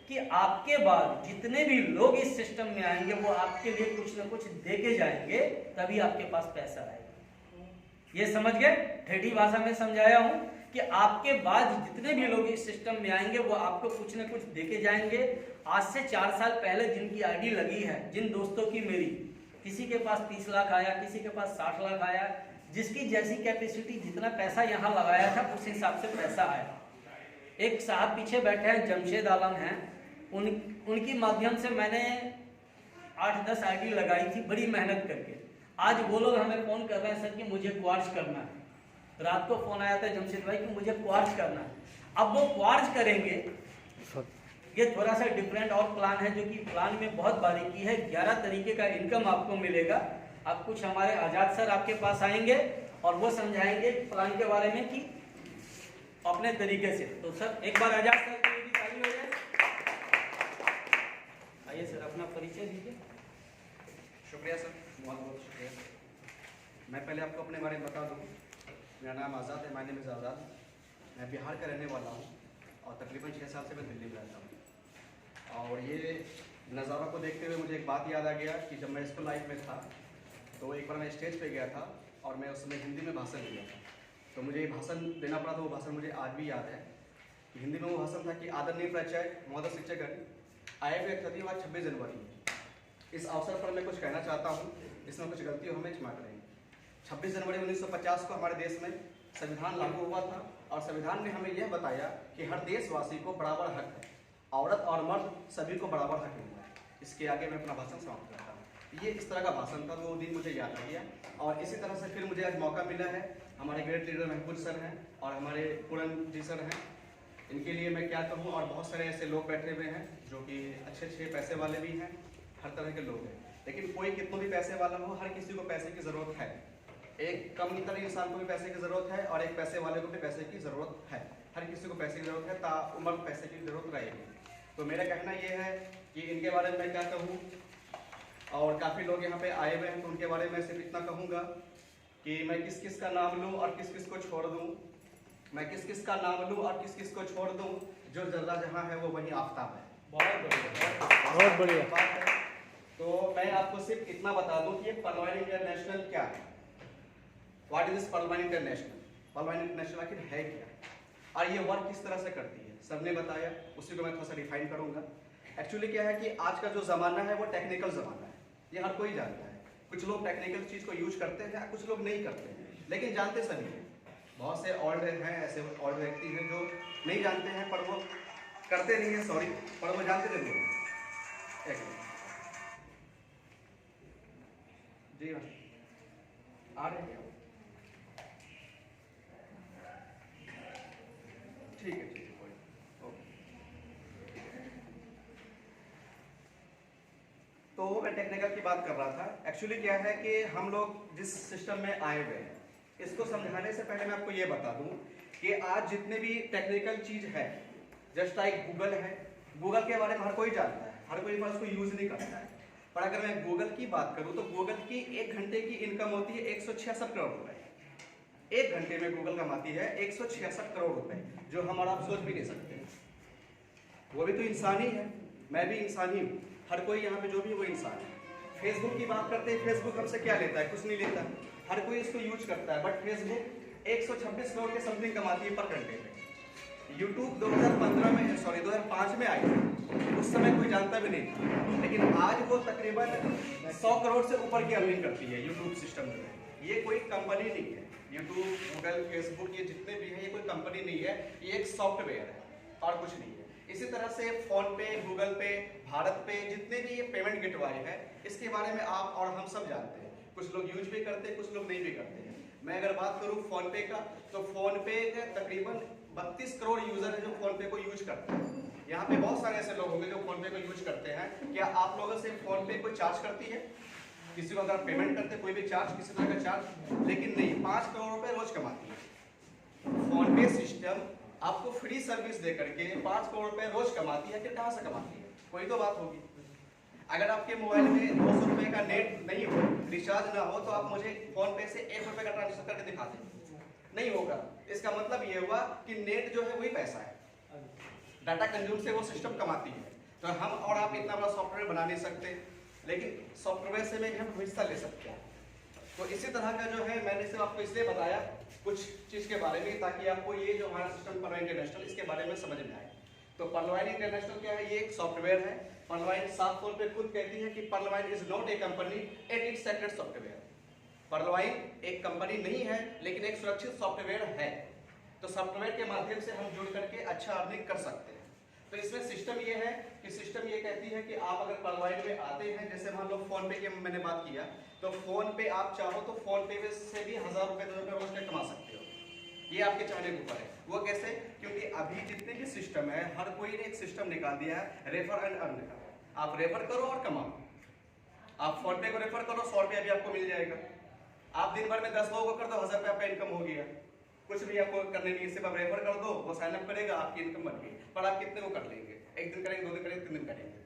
कि आपके बाद जितने भी लोग इस सिस्टम में आएंगे वो आपके लिए कुछ ना कुछ देके जाएंगे, तभी आपके पास पैसा आएगा। ये समझ गए? ठेठी भाषा में समझाया हूं कि आपके बाद जितने भी लोग इस सिस्टम में आएंगे वो आपको कुछ ना कुछ देके जाएंगे। आज से 4 साल पहले जिनकी आईडी लगी है, जिन दोस्तों की मेरी, किसी के पास 30 लाख आया, किसी के पास 60 लाख आया, जिसकी जैसी कैपेसिटी, जितना पैसा यहाँ लगाया था उस हिसाब से पैसा आया। एक साहब पीछे बैठे हैं, जमशेद आलम हैं, उनकी माध्यम से मैंने 8-10 आईडी लगाई थी बड़ी मेहनत करके। आज वो लोग हमें फोन कर रहे हैं सर कि मुझे क्वार्ज करना है। रात को फोन आया था जमशेद भाई कि मुझे क्वार्ज करना है। अब वो क्वार्ज करेंगे, ये थोड़ा सा डिफरेंट और प्लान है जो कि प्लान में बहुत बारीकी है। 11 तरीके का इनकम आपको मिलेगा। अब कुछ हमारे आजाद सर आपके पास आएंगे और वो समझाएंगे प्लान के बारे में कि अपने तरीके से। तो सर एक बार आजाद सर की भी ताली हो जाए। आइए सर, अपना परिचय दीजिए। शुक्रिया सर, बहुत बहुत शुक्रिया। मैं पहले आपको अपने बारे में बता दूं, मेरा नाम आज़ाद है, माय नेम इज़ आज़ाद। मैं बिहार का रहने वाला हूं और तकरीबन 6 साल से मैं दिल्ली में रहता हूं। और ये नज़ारा को देखते हुए मुझे एक बात याद आ गया कि जब मैं स्कूल लाइफ में था तो एक बार मैं स्टेज पे गया था और मैं उसमें हिंदी में भाषण दिया था। तो मुझे भाषण देना पड़ा था। वो भाषण मुझे आज भी याद है। हिंदी में वो भाषण था कि आदरणीय प्राचार्य महोदय शिक्षकगण, आए हुए अतिथि आज 26 जनवरी। इस अवसर पर मैं कुछ कहना चाहता हूँ, इसमें कुछ गलती हो हमें क्षमा करें। 26 जनवरी 1950 को हमारे देश में संविधान लागू हुआ था और संविधान ने हमें यह बताया कि हर देशवासी को बराबर हक है, औरत और मर्द सभी को बराबर हक मिलता है। इसके आगे मैं अपना भाषण समाप्त करता हूँ। ये इस तरह का भाषण था, वो दिन मुझे याद आ गया। और इसी तरह से फिर मुझे आज मौका मिला है, हमारे ग्रेट लीडर महबूब सर हैं और हमारे पूरन जी सर हैं। इनके लिए मैं क्या कहूँ, और बहुत सारे ऐसे लोग बैठे हुए हैं जो कि अच्छे पैसे वाले भी हैं, हर तरह के लोग हैं। लेकिन कोई कितना भी पैसे वाला हो, हर किसी को पैसे की ज़रूरत है। एक कमतर इंसान को भी पैसे की ज़रूरत है और एक पैसे वाले को भी पैसे की ज़रूरत है। हर किसी को पैसे की ज़रूरत है, ताउम्र पैसे की ज़रूरत रहेगी। तो मेरा कहना ये है कि इनके बारे में मैं क्या कहूँ, और काफ़ी लोग यहाँ पे आए हुए हैं तो उनके बारे में सिर्फ इतना कहूँगा कि मैं किस किस का नाम लूँ और किस किस को छोड़ दूँ। मैं किस किस का नाम लूँ और किस किस को छोड़ दूँ, जो जर्रा जहाँ है वो वहीं आफ्ताब है। बहुत बढ़िया, बहुत बढ़िया बात है। तो मैं आपको सिर्फ इतना बता दूँ कि ये पर्लवाइन इंटरनेशनल क्या है। What is this पर्लवाइन international? पर्लवाइन international आखिर है क्या और ये वर्क किस तरह से करती है, सर ने बताया, उसी को मैं थोड़ा सा डिफाइन करूंगा। एक्चुअली क्या है कि आज का जो ज़माना है वो टेक्निकल ज़माना है, ये हर कोई जानता है। कुछ लोग टेक्निकल चीज़ को यूज करते हैं, कुछ लोग नहीं करते हैं, लेकिन जानते सभी हैं। बहुत से ओल्ड हैं, ऐसे ओल्ड व्यक्ति हैं जो नहीं जानते हैं, पर वो करते नहीं है, सॉरी, पर वो जानते जरूर हैं। एक मिनट जी आ रहे हैं, ठीक है कोई ओके। तो मैं टेक्निकल की बात कर रहा था। एक्चुअली क्या है कि हम लोग जिस सिस्टम में आए हुए हैं, इसको समझाने से पहले मैं आपको ये बता दूं कि आज जितने भी टेक्निकल चीज है, जस्ट लाइक गूगल है, गूगल के बारे में हर कोई जानता है, हर कोई उसको यूज नहीं करता है। पर अगर मैं गूगल की बात करूं तो गूगल की 1 घंटे की इनकम होती है 166 करोड़ रुपए। 1 घंटे में गूगल कमाती है 166 करोड़ रुपए, जो हम और आप सोच भी नहीं सकते। वो भी तो इंसान ही है, मैं भी इंसान ही हूँ, हर कोई यहाँ पे जो भी वो इंसान है। फेसबुक की बात करते हैं, फेसबुक हमसे क्या लेता है, कुछ नहीं लेता, हर कोई इसको यूज करता है। बट फेसबुक 126 करोड़ के समथिंग कमाती है पर घंटे में। यूट्यूब 2015 में, सॉरी 2005 में आई, उस समय कोई जानता भी नहीं था, लेकिन आज वो तकरीबन 100 करोड़ से ऊपर की अर्निंग करती है यूट्यूब सिस्टम में। ये कोई कंपनी नहीं है, यूट्यूब, गूगल, फेसबुक, ये जितने भी हैं ये कोई कंपनी नहीं है, ये एक सॉफ्टवेयर है और कुछ नहीं है। इसी तरह से फोन पे, गूगल पे, भारत पे, जितने भी ये पेमेंट गेटवे है, इसके बारे में आप और हम सब जानते हैं। कुछ लोग यूज भी करते हैं, कुछ लोग नहीं भी करते हैं। मैं अगर बात करूं फोन पे का, तो फोन पे के तकरीबन 32 करोड़ यूजर है जो फोन पे को यूज करते हैं। यहाँ पे बहुत सारे ऐसे लोग होंगे जो फोन पे को यूज करते हैं। क्या आप लोगों से फोन पे कोई चार्ज करती है? किसी को अगर पेमेंट करते कोई भी चार्ज, किसी तरह का चार्ज, लेकिन नहीं, 5 करोड़ रुपए रोज कमाती है फोन पे सिस्टम। आपको फ्री सर्विस दे करके 5 करोड़ रुपए रोज कमाती है, फिर कहां से कमाती है? कोई तो बात होगी। अगर आपके मोबाइल में 200 रुपए का नेट नहीं हो, रिचार्ज ना हो, तो आप मुझे फोन पे से 1 रुपए का ट्रांसफर करके दिखा दें, नहीं होगा। इसका मतलब ये हुआ कि नेट जो है वही पैसा है, डाटा कंज्यूम से वो सिस्टम कमाती है। तो हम और आप इतना बड़ा सॉफ्टवेयर बना नहीं सकते, लेकिन सॉफ्टवेयर से में हम हिस्सा ले सकते हैं। तो इसी तरह का जो है, मैंने सिर्फ आपको इसलिए बताया कुछ चीज के बारे में, ताकि आपको ये जो हमारा सिस्टम पर्लवाइन इंटरनेशनल, इसके बारे में समझ में आए। तो पर्लवाइन इंटरनेशनल क्या है? ये एक सॉफ्टवेयर है। पर्लवाइन साफ तौर पे खुद कहती है कि Pearlvine is not a company, it is secret software. Pearlvine एक कंपनी नहीं है, लेकिन एक सुरक्षित सॉफ्टवेयर है। तो सॉफ्टवेयर के माध्यम से हम जुड़ करके अच्छा अर्निंग कर सकते हैं। तो इसमें सिस्टम ये है कि सिस्टम ये कहती है कि आप अगर पर्लवाइन में आते हैं, जैसे मान लो फोन पे की मैंने बात किया, तो फोन पे आप चाहो तो फोन पे से भी 1000 रुपए 2000 रुपए रोज के कमा सकते हो। ये आपके चाहने के ऊपर है। वो कैसे? क्योंकि अभी जितने भी सिस्टम है, हर कोई ने एक सिस्टम निकाल दिया है, रेफर एंड अर्न का। आप रेफर करो और कमाओ। आप फोन पे को रेफर करो, 100 रुपया भी आपको मिल जाएगा। आप दिन भर में 10 लोगों को कर दो, 1000 रुपया आपका इनकम हो गया। कुछ भी आपको करने नहीं, सिर्फ आप रेफर कर दो, वो साइन अप करेगा, आपकी इनकम बन गई। पर आप कितने को कर लेंगे? 1 दिन करेंगे, 2 दिन करेंगे, 3 दिन करेंगे।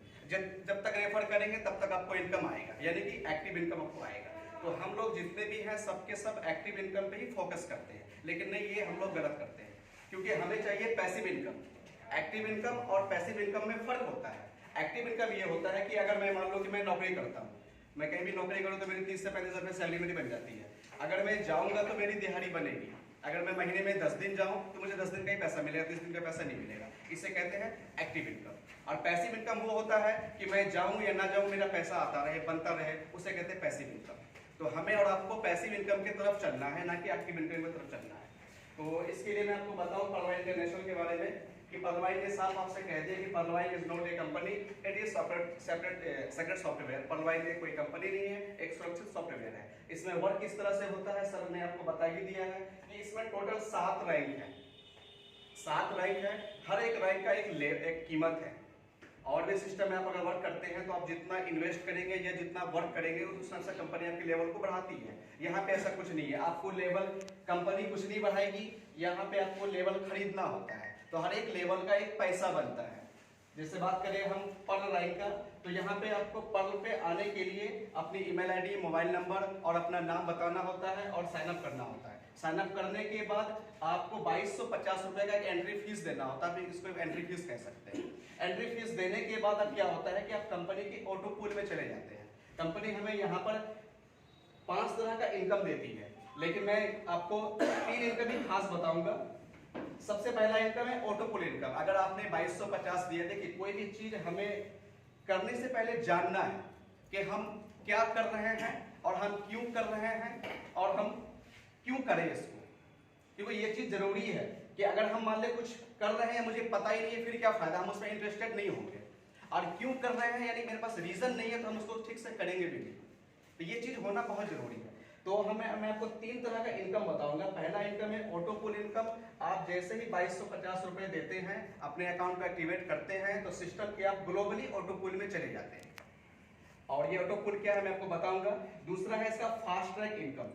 जब तक रेफर करेंगे तब तक आपको इनकम आएगा, यानी कि एक्टिव इनकम आपको आएगा। तो हम लोग जितने भी हैं सबके सब एक्टिव इनकम पे ही फोकस करते हैं, लेकिन नहीं, ये हम लोग गलत करते हैं, क्योंकि हमें चाहिए पैसिव इनकम। एक्टिव इनकम और पैसिव इनकम में फर्क होता है। एक्टिव इनकम ये होता है कि अगर मैं मान लो कि मैं नौकरी करता हूँ, मैं कहीं भी नौकरी करूँ तो मेरी 30 से 35 रुपये सैलरी मेरी बन जाती है। अगर मैं जाऊँगा तो मेरी दिहाड़ी बनेगी। अगर मैं महीने में 10 दिन जाऊँ तो मुझे 10 दिन का ही पैसा मिलेगा, 30 दिन का पैसा नहीं मिलेगा। इसे कहते हैं एक्टिव इनकम। और पैसिव इनकम वो होता है कि मैं जाऊँ या ना जाऊँ, मेरा पैसा आता रहे, बनता रहे, उसे कहते हैं पैसिव इनकम। तो हमें और आपको पैसिव इनकम की तरफ चलना है, ना कि एक्टिव इनकम की तरफ चलना है। तो इसके लिए मैं आपको बताऊं पर्लवाइन इंटरनेशनल के बारे में, कि पर्लवाइन ने साफ आपसे कह दिया कि Pearlvine is not a company, it is secret software. Pearlvine कोई कंपनी नहीं है, एक सुरक्षित सॉफ्टवेयर है। इसमें वर्क किस तरह से होता है, सर ने आपको बता ही दिया है कि इसमें टोटल 7 रैंक है। 7 रैंक है, हर एक रैंक का एक कीमत है। और भी सिस्टम में आप अगर वर्क करते हैं तो आप जितना इन्वेस्ट करेंगे या जितना वर्क करेंगे, उस हिसाब से कंपनी आपके लेवल को बढ़ाती है। यहाँ पे ऐसा कुछ नहीं है, आपको लेवल कंपनी कुछ नहीं बढ़ाएगी, यहाँ पे आपको लेवल खरीदना होता है। तो हर एक लेवल का एक पैसा बनता है। जैसे बात करें हम पर्ल रैंक का, तो यहाँ पे आपको पर्ल पे आने के लिए अपनी ईमेल आईडी, मोबाइल नंबर और अपना नाम बताना होता है और साइन अप करना होता है। साइन अप करने के बाद आपको 2250 रुपए का एक एंट्री फीस देना होता है, इसको एंट्री फीस कह सकते हैं। एंट्री फीस देने के बाद अब क्या होता है कि आप कंपनी के ऑटो पूल में चले जाते हैं। कंपनी हमें यहाँ पर 5 तरह का इनकम देती है। लेकिन मैं आपको 3 इनकम ही खास बताऊंगा। सबसे पहला इनकम है ऑटो पुल इनकम। अगर आपने 2250 दिए थे कि कोई भी चीज हमें करने से पहले जानना है कि हम क्या कर रहे हैं और हम क्यों कर रहे हैं और हम क्यों करें इसको, क्योंकि ये चीज जरूरी है कि अगर हम मान ले कुछ कर रहे हैं मुझे पता ही नहीं है फिर क्या फायदा, हम उसमें इंटरेस्टेड नहीं होंगे। और क्यों कर रहे हैं यानी मेरे पास रीजन नहीं है तो हम उसको ठीक से करेंगे भी नहीं। तो ये चीज होना बहुत जरूरी है। तो मैं आपको 3 तरह का इनकम बताऊंगा। पहला इनकम है ऑटो पुल इनकम। आप जैसे ही 2250 रुपए देते हैं, अपने अकाउंट को एक्टिवेट करते हैं तो सिस्टम के आप ग्लोबली ऑटो पुल में चले जाते हैं। और ये ऑटो पुल क्या है मैं आपको बताऊंगा। दूसरा है इसका फास्ट ट्रैक इनकम।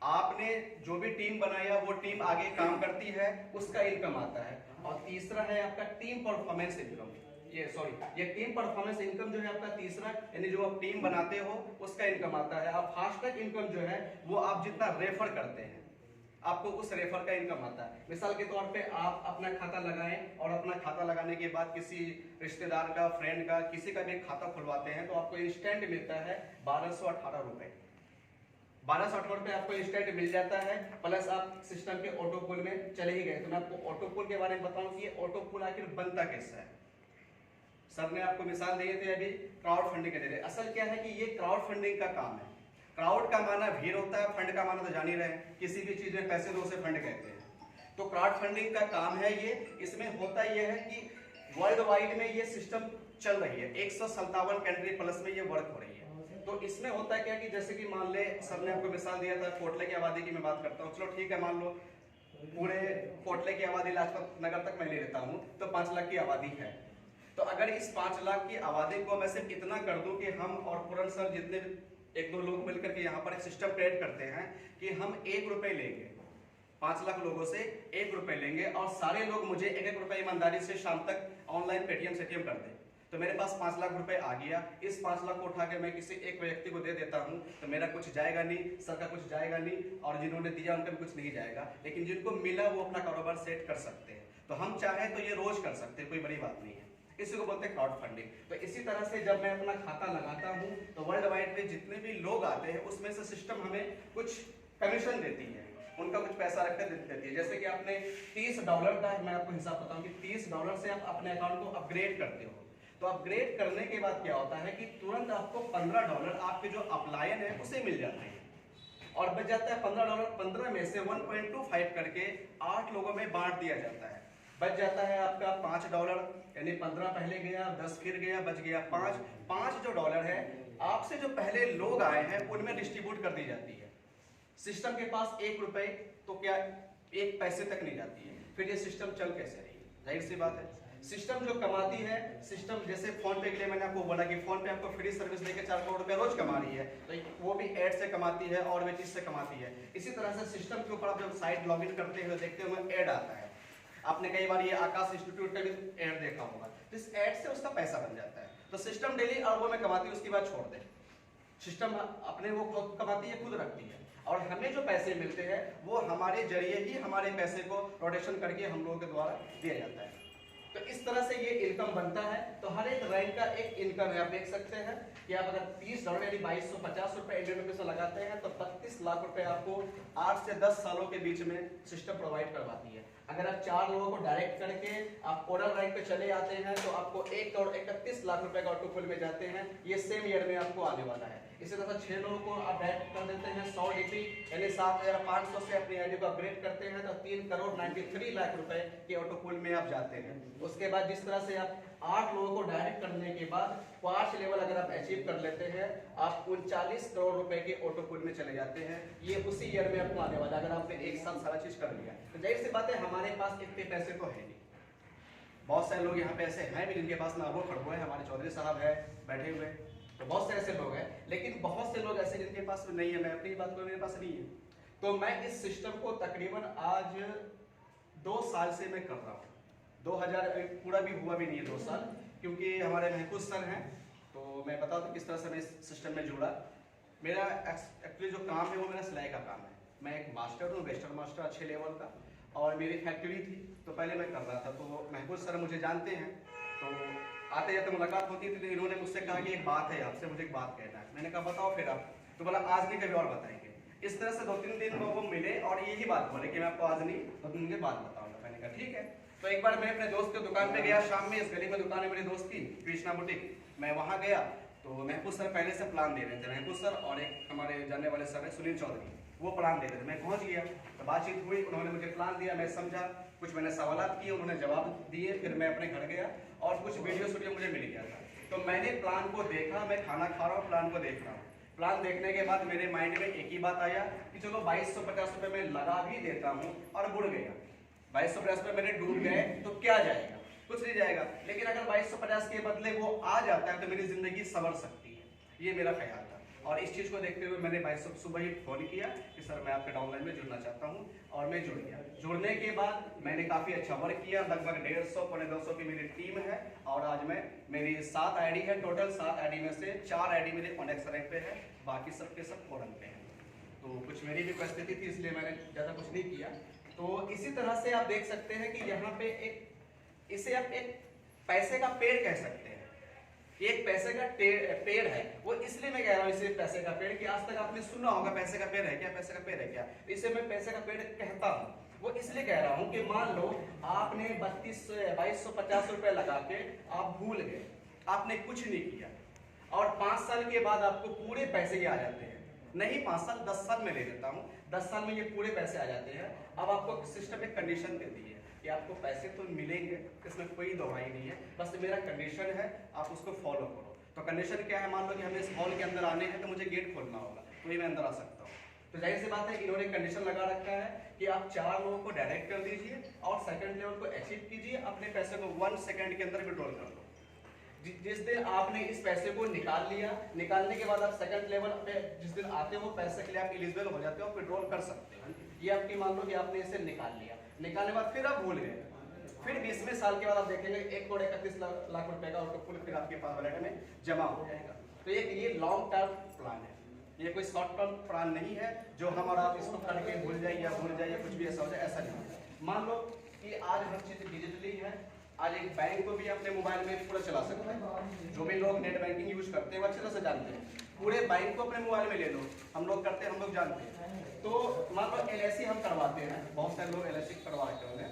आपने जो भी टीम बनाया वो टीम आगे काम करती है, उसका इनकम आता है। और तीसरा है आपका टीम परफॉर्मेंस इनकम। ये टीम परफॉर्मेंस इनकम जो है आपका तीसरा, यानी जो आप टीम बनाते हो उसका इनकम आता है। और फास्ट ट्रैक इनकम जो है वो आप जितना रेफर करते हैं आपको उस रेफर का इनकम आता है। मिसाल के तौर पे आप अपना खाता लगाएं और अपना खाता लगाने के बाद किसी रिश्तेदार का, फ्रेंड का, किसी का भी खाता खुलवाते हैं तो आपको इंस्टेंट मिलता है 1218 रुपए। 1218 रुपए आपको इंस्टेंट मिल जाता है, प्लस आप सिस्टम के ऑटो पुल में चले ही गए। तो मैं आपको ऑटो पुल के बारे में बताऊं कि ये ऑटो पुल आखिर बनता कैसा है। सर ने आपको मिसाल दिए थे अभी क्राउड फंडिंग के जरिए। असल क्या है कि ये क्राउड फंडिंग का काम है। क्राउड का माना भीड़ होता है, फंड का माना तो जान ही रहे हैं, किसी भी चीज में पैसे दो उसे फंड कहते हैं। तो क्राउड फंडिंग का काम है ये। इसमें होता यह है कि वर्ल्ड वाइड में ये सिस्टम चल रही है, 157 कंट्री प्लस में ये वर्क हो रही है। तो इसमें होता है क्या कि जैसे कि मान ले सर ने आपको मिसाल दिया था कोटले की आबादी की मैं बात करता हूँ। चलो ठीक है, मान लो पूरे कोटले की आबादी लाजपत नगर तक मैं ले लेता हूँ तो 5 लाख की आबादी है। तो अगर इस 5 लाख की आबादी को मैं सिर्फ इतना कर दूं कि हम और पूरन सर जितने 1-2 लोग मिलकर के यहाँ पर एक सिस्टम क्रिएट करते हैं कि हम 1 रुपए लेंगे, 5 लाख लोगों से 1 रुपए लेंगे और सारे लोग मुझे 1-1 रुपए ईमानदारी से शाम तक ऑनलाइन पेटीएम सेटीएम कर दें, तो मेरे पास 5 लाख रुपए आ गया। इस 5 लाख को उठा के मैं किसी एक व्यक्ति को दे देता हूँ तो मेरा कुछ जाएगा नहीं, सर का कुछ जाएगा नहीं और जिन्होंने दिया उनका भी कुछ नहीं जाएगा। लेकिन जिनको मिला वो अपना कारोबार सेट कर सकते हैं। तो हम चाहें तो ये रोज कर सकते हैं, कोई बड़ी बात नहीं है। इसी को बोलते हैं क्राउड फंडिंग। तो इसी तरह से जब मैं अपना खाता लगाता हूँ तो वर्ल्ड वाइड में जितने भी लोग आते हैं उसमें से सिस्टम हमें कुछ कमीशन देती है, उनका कुछ पैसा रख कर देती है। जैसे कि आपने $30 का, मैं आपको हिसाब बताऊं कि $30 से आप अपने अकाउंट को अपग्रेड करते हो। तो अपग्रेड करने के बाद क्या होता है कि तुरंत आपको $15 आपके जो अपलायन है उसे मिल जाते हैं और बच जाता है $15। 15 में से 1.25 करके 8 लोगों में बांट दिया जाता है। बच जाता है आपका $5, यानी 15 पहले गया, 10 फिर गया, बच गया 5। 5 जो डॉलर है आपसे जो पहले लोग आए हैं उनमें डिस्ट्रीब्यूट कर दी जाती है। सिस्टम के पास 1 रुपए तो क्या 1 पैसे तक नहीं जाती है। फिर ये सिस्टम चल कैसे रही है? जाहिर सी बात है सिस्टम जो कमाती है, सिस्टम जैसे फोन पे के लिए मैंने आपको बोला कि फोन पे आपको फ्री सर्विस देके 4 करोड़ रुपए रोज कमा रही है, तो वो भी एड से कमाती है और भी चीज से कमाती है। इसी तरह से सिस्टम के ऊपर आप जब साइट लॉग इन करते हुए देखते हुए एड आता है, आपने कई बार ये आकाश इंस्टीट्यूट का भी एड देखा होगा, तो इस एड से उसका पैसा बन जाता है। तो सिस्टम डेली अरबों में कमाती है, उसके बाद छोड़ दे। सिस्टम अपने वो खुद कमाती है, खुद रखती है और हमें जो पैसे मिलते हैं वो हमारे जरिए ही हमारे पैसे को रोटेशन करके हम लोगों के द्वारा दिया जाता है। तो इस तरह से ये इनकम बनता है। तो हर एक रैंक का एक इनकम है। आप देख सकते हैं कि आप अगर $30 यानी 2250 रुपए इंडियन रुपए से लगाते हैं तो 32 लाख रुपए आपको 8 से 10 सालों के बीच में सिस्टम प्रोवाइड करवाती है। अगर आप 4 लोगों को डायरेक्ट करके आप ओरल रैंक पे चले आते हैं तो आपको 1 करोड़ 31 लाख रुपए का ऑटो पुल में जाते हैं। ये सेम ईयर में आपको आने वाला है। इसी तरह 6 लोगों को आप डायरेक्ट कर देते हैं 100 DP यानी 7500 से अपनी आईडी को अपग्रेड करते हैं तो 3 करोड़ 93 लाख रुपए के ऑटो पुल में आप जाते हैं। उसके बाद जिस तरह से आप 8 लोगों को डायरेक्ट करने के बाद 5 लेवल अगर आप अचीव कर लेते हैं आप 39 करोड़ रुपए के ऑटो पुल में चले जाते हैं। ये उसी ईयर में आपको आने वाला है अगर आपने एक साथ सारा चीज कर लिया। तो जाहिर सी बात है हमारे पास इतने पैसे तो है नहीं। बहुत सारे लोग यहाँ पे ऐसे हैं भी जिनके पास अरबों खरबों है। हमारे चौधरी साहब है बैठे हुए, तो बहुत से ऐसे लोग हैं, लेकिन बहुत से लोग ऐसे जिनके पास नहीं है। मैं अपनी बात करूं, मेरे पास नहीं है। तो मैं इस सिस्टम को तकरीबन आज 2 साल से मैं कर रहा हूँ। 2000 पूरा भी हुआ भी नहीं है 2 साल, क्योंकि हमारे महफूज सर हैं। तो मैं बता दूं किस तरह से मैं इस सिस्टम में जुड़ा। मेरा एक्चुअली जो काम है वो मेरा सिलाई का काम है। मैं एक मास्टर हूँ, वेस्टर्न मास्टर अच्छे लेवल का, और मेरी फैक्ट्री थी तो पहले मैं कर रहा था। तो महफूज सर मुझे जानते हैं, तो आते जाते मुलाकात होती थी। तो इन्होंने मुझसे कहा कि एक बात है आपसे, मुझे एक बात कहना है। मैंने कहा बताओ फिर आप। तो बोला आज नहीं कभी और बताएंगे। इस तरह से 2-3 दिन में वो मिले और यही बात बोले कि मैं आपको आज नहीं 2 दिन के बाद बताऊंगा। मैंने कहा ठीक है। तो एक बार मैं अपने दोस्त की दुकान पे गया शाम में, इस गली में दुकान है मेरी दोस्त की, कृष्णा बुटीक। मैं वहाँ गया तो महफूज सर पहले से प्लान दे रहे थे, महफूज सर और एक हमारे जानने वाले सर है सुनील चौधरी, वो प्लान दे रहे थे। मैं पहुँच गया तो बातचीत हुई, उन्होंने मुझे प्लान दिया, मैं समझा, कुछ मैंने सवालात किए, उन्होंने जवाब दिए, फिर मैं अपने घर गया और कुछ वीडियो मुझे मिल गया था। तो मैंने प्लान को देखा, मैं खाना खा रहा हूँ, प्लान को देख रहा हूँ। प्लान देखने के बाद मेरे माइंड में एक ही बात आया कि चलो 2250 रुपये में लगा भी देता हूँ और बुड़ गया। 2250 रुपये मेरे डूब गए तो क्या जाएगा, कुछ नहीं जाएगा। लेकिन अगर 2250 के बदले वो आ जाता है तो मेरी जिंदगी संवर सकती है, ये मेरा ख्याल था। और इस चीज को देखते हुए मैंने भाई साहब सुबह ही फोन किया कि सर मैं आपके डाउनलाइन में जुड़ना चाहता हूँ, और मैं जुड़ गया। जुड़ने के बाद मैंने काफी अच्छा वर्क किया, लगभग 150-250 की मेरी टीम है और आज मेरी 7 आईडी है टोटल। 7 आईडी में से 4 आईडी मेरे ONYX रैंक पे है, बाकी सब के सब फोरन पे है। तो कुछ मेरी भी परिस्थिति थी इसलिए मैंने ज्यादा कुछ नहीं किया। तो इसी तरह से आप देख सकते हैं कि यहाँ पे इसे आप एक पैसे का पेड़ कह सकते हैं। एक पैसे का पेड़ है, वो इसलिए मैं कह रहा हूँ इसे पैसे का पेड़ कि आज तक आपने सुना होगा पैसे का पेड़ है क्या, पैसे का पेड़ है क्या। इसे मैं पैसे का पेड़ कहता हूँ, वो इसलिए कह रहा हूँ कि मान लो आपने 2250 रुपए लगा के आप भूल गए, आपने कुछ नहीं किया और 5 साल के बाद आपको पूरे पैसे ही आ जाते हैं। नहीं 5 साल, 10 साल में ले लेता हूँ, 10 साल में ये पूरे पैसे आ जाते हैं। अब आपको सिस्टम एक कंडीशन दे दी है कि आपको पैसे तो मिलेंगे, इसमें कोई दवाई नहीं है, बस मेरा कंडीशन है आप उसको फॉलो करो। तो कंडीशन क्या है, मान लो कि हमें इस हॉल के अंदर आने हैं तो मुझे गेट खोलना होगा, तो ही मैं अंदर आ सकता हूँ। तो जाहिर सी बात है इन्होंने कंडीशन लगा रखा है कि आप 4 लोगों को डायरेक्ट कर दीजिए और सेकंड लेवल को अचीव कीजिए, अपने पैसे को 1 सेकंड के अंदर विड्रॉल कर लो। जिस दिन आपने इस पैसे को निकाल लिया, निकालने के बाद आप सेकंड लेवल पे जिस दिन आते हो पैसे के लिए आप एलिजिबल हो जाते हो, विड्रॉल कर सकते हो। ये आपकी मान लो कि आपने इसे निकाल लिया, निकालने के बाद फिर आप भूल गए, फिर 20वें साल के बाद आप देखेंगे 1,31,00,000 रुपए का ऑटो फिर आपके पास वॉलेट में जमा हो जाएगा। तो ये लॉन्ग टर्म प्लान है, ये कोई शॉर्ट टर्म प्लान नहीं है जो हम और आप इसको करके भूल जाए या कुछ भी ऐसा हो जाए, ऐसा नहीं है। मान लो कि आज हर चीज डिजिटली है, आज एक बैंक को भी अपने मोबाइल में पूरा चला सकते हैं। जो भी लोग नेट बैंकिंग यूज करते हैं वो अच्छे तरह से जानते हैं, पूरे बैंक को अपने मोबाइल में ले लो, हम लोग करते हैं, हम लोग जानते हैं। तो मान लो LIC हम करवाते हैं, बहुत सारे लोग LIC करवा रहे होंगे।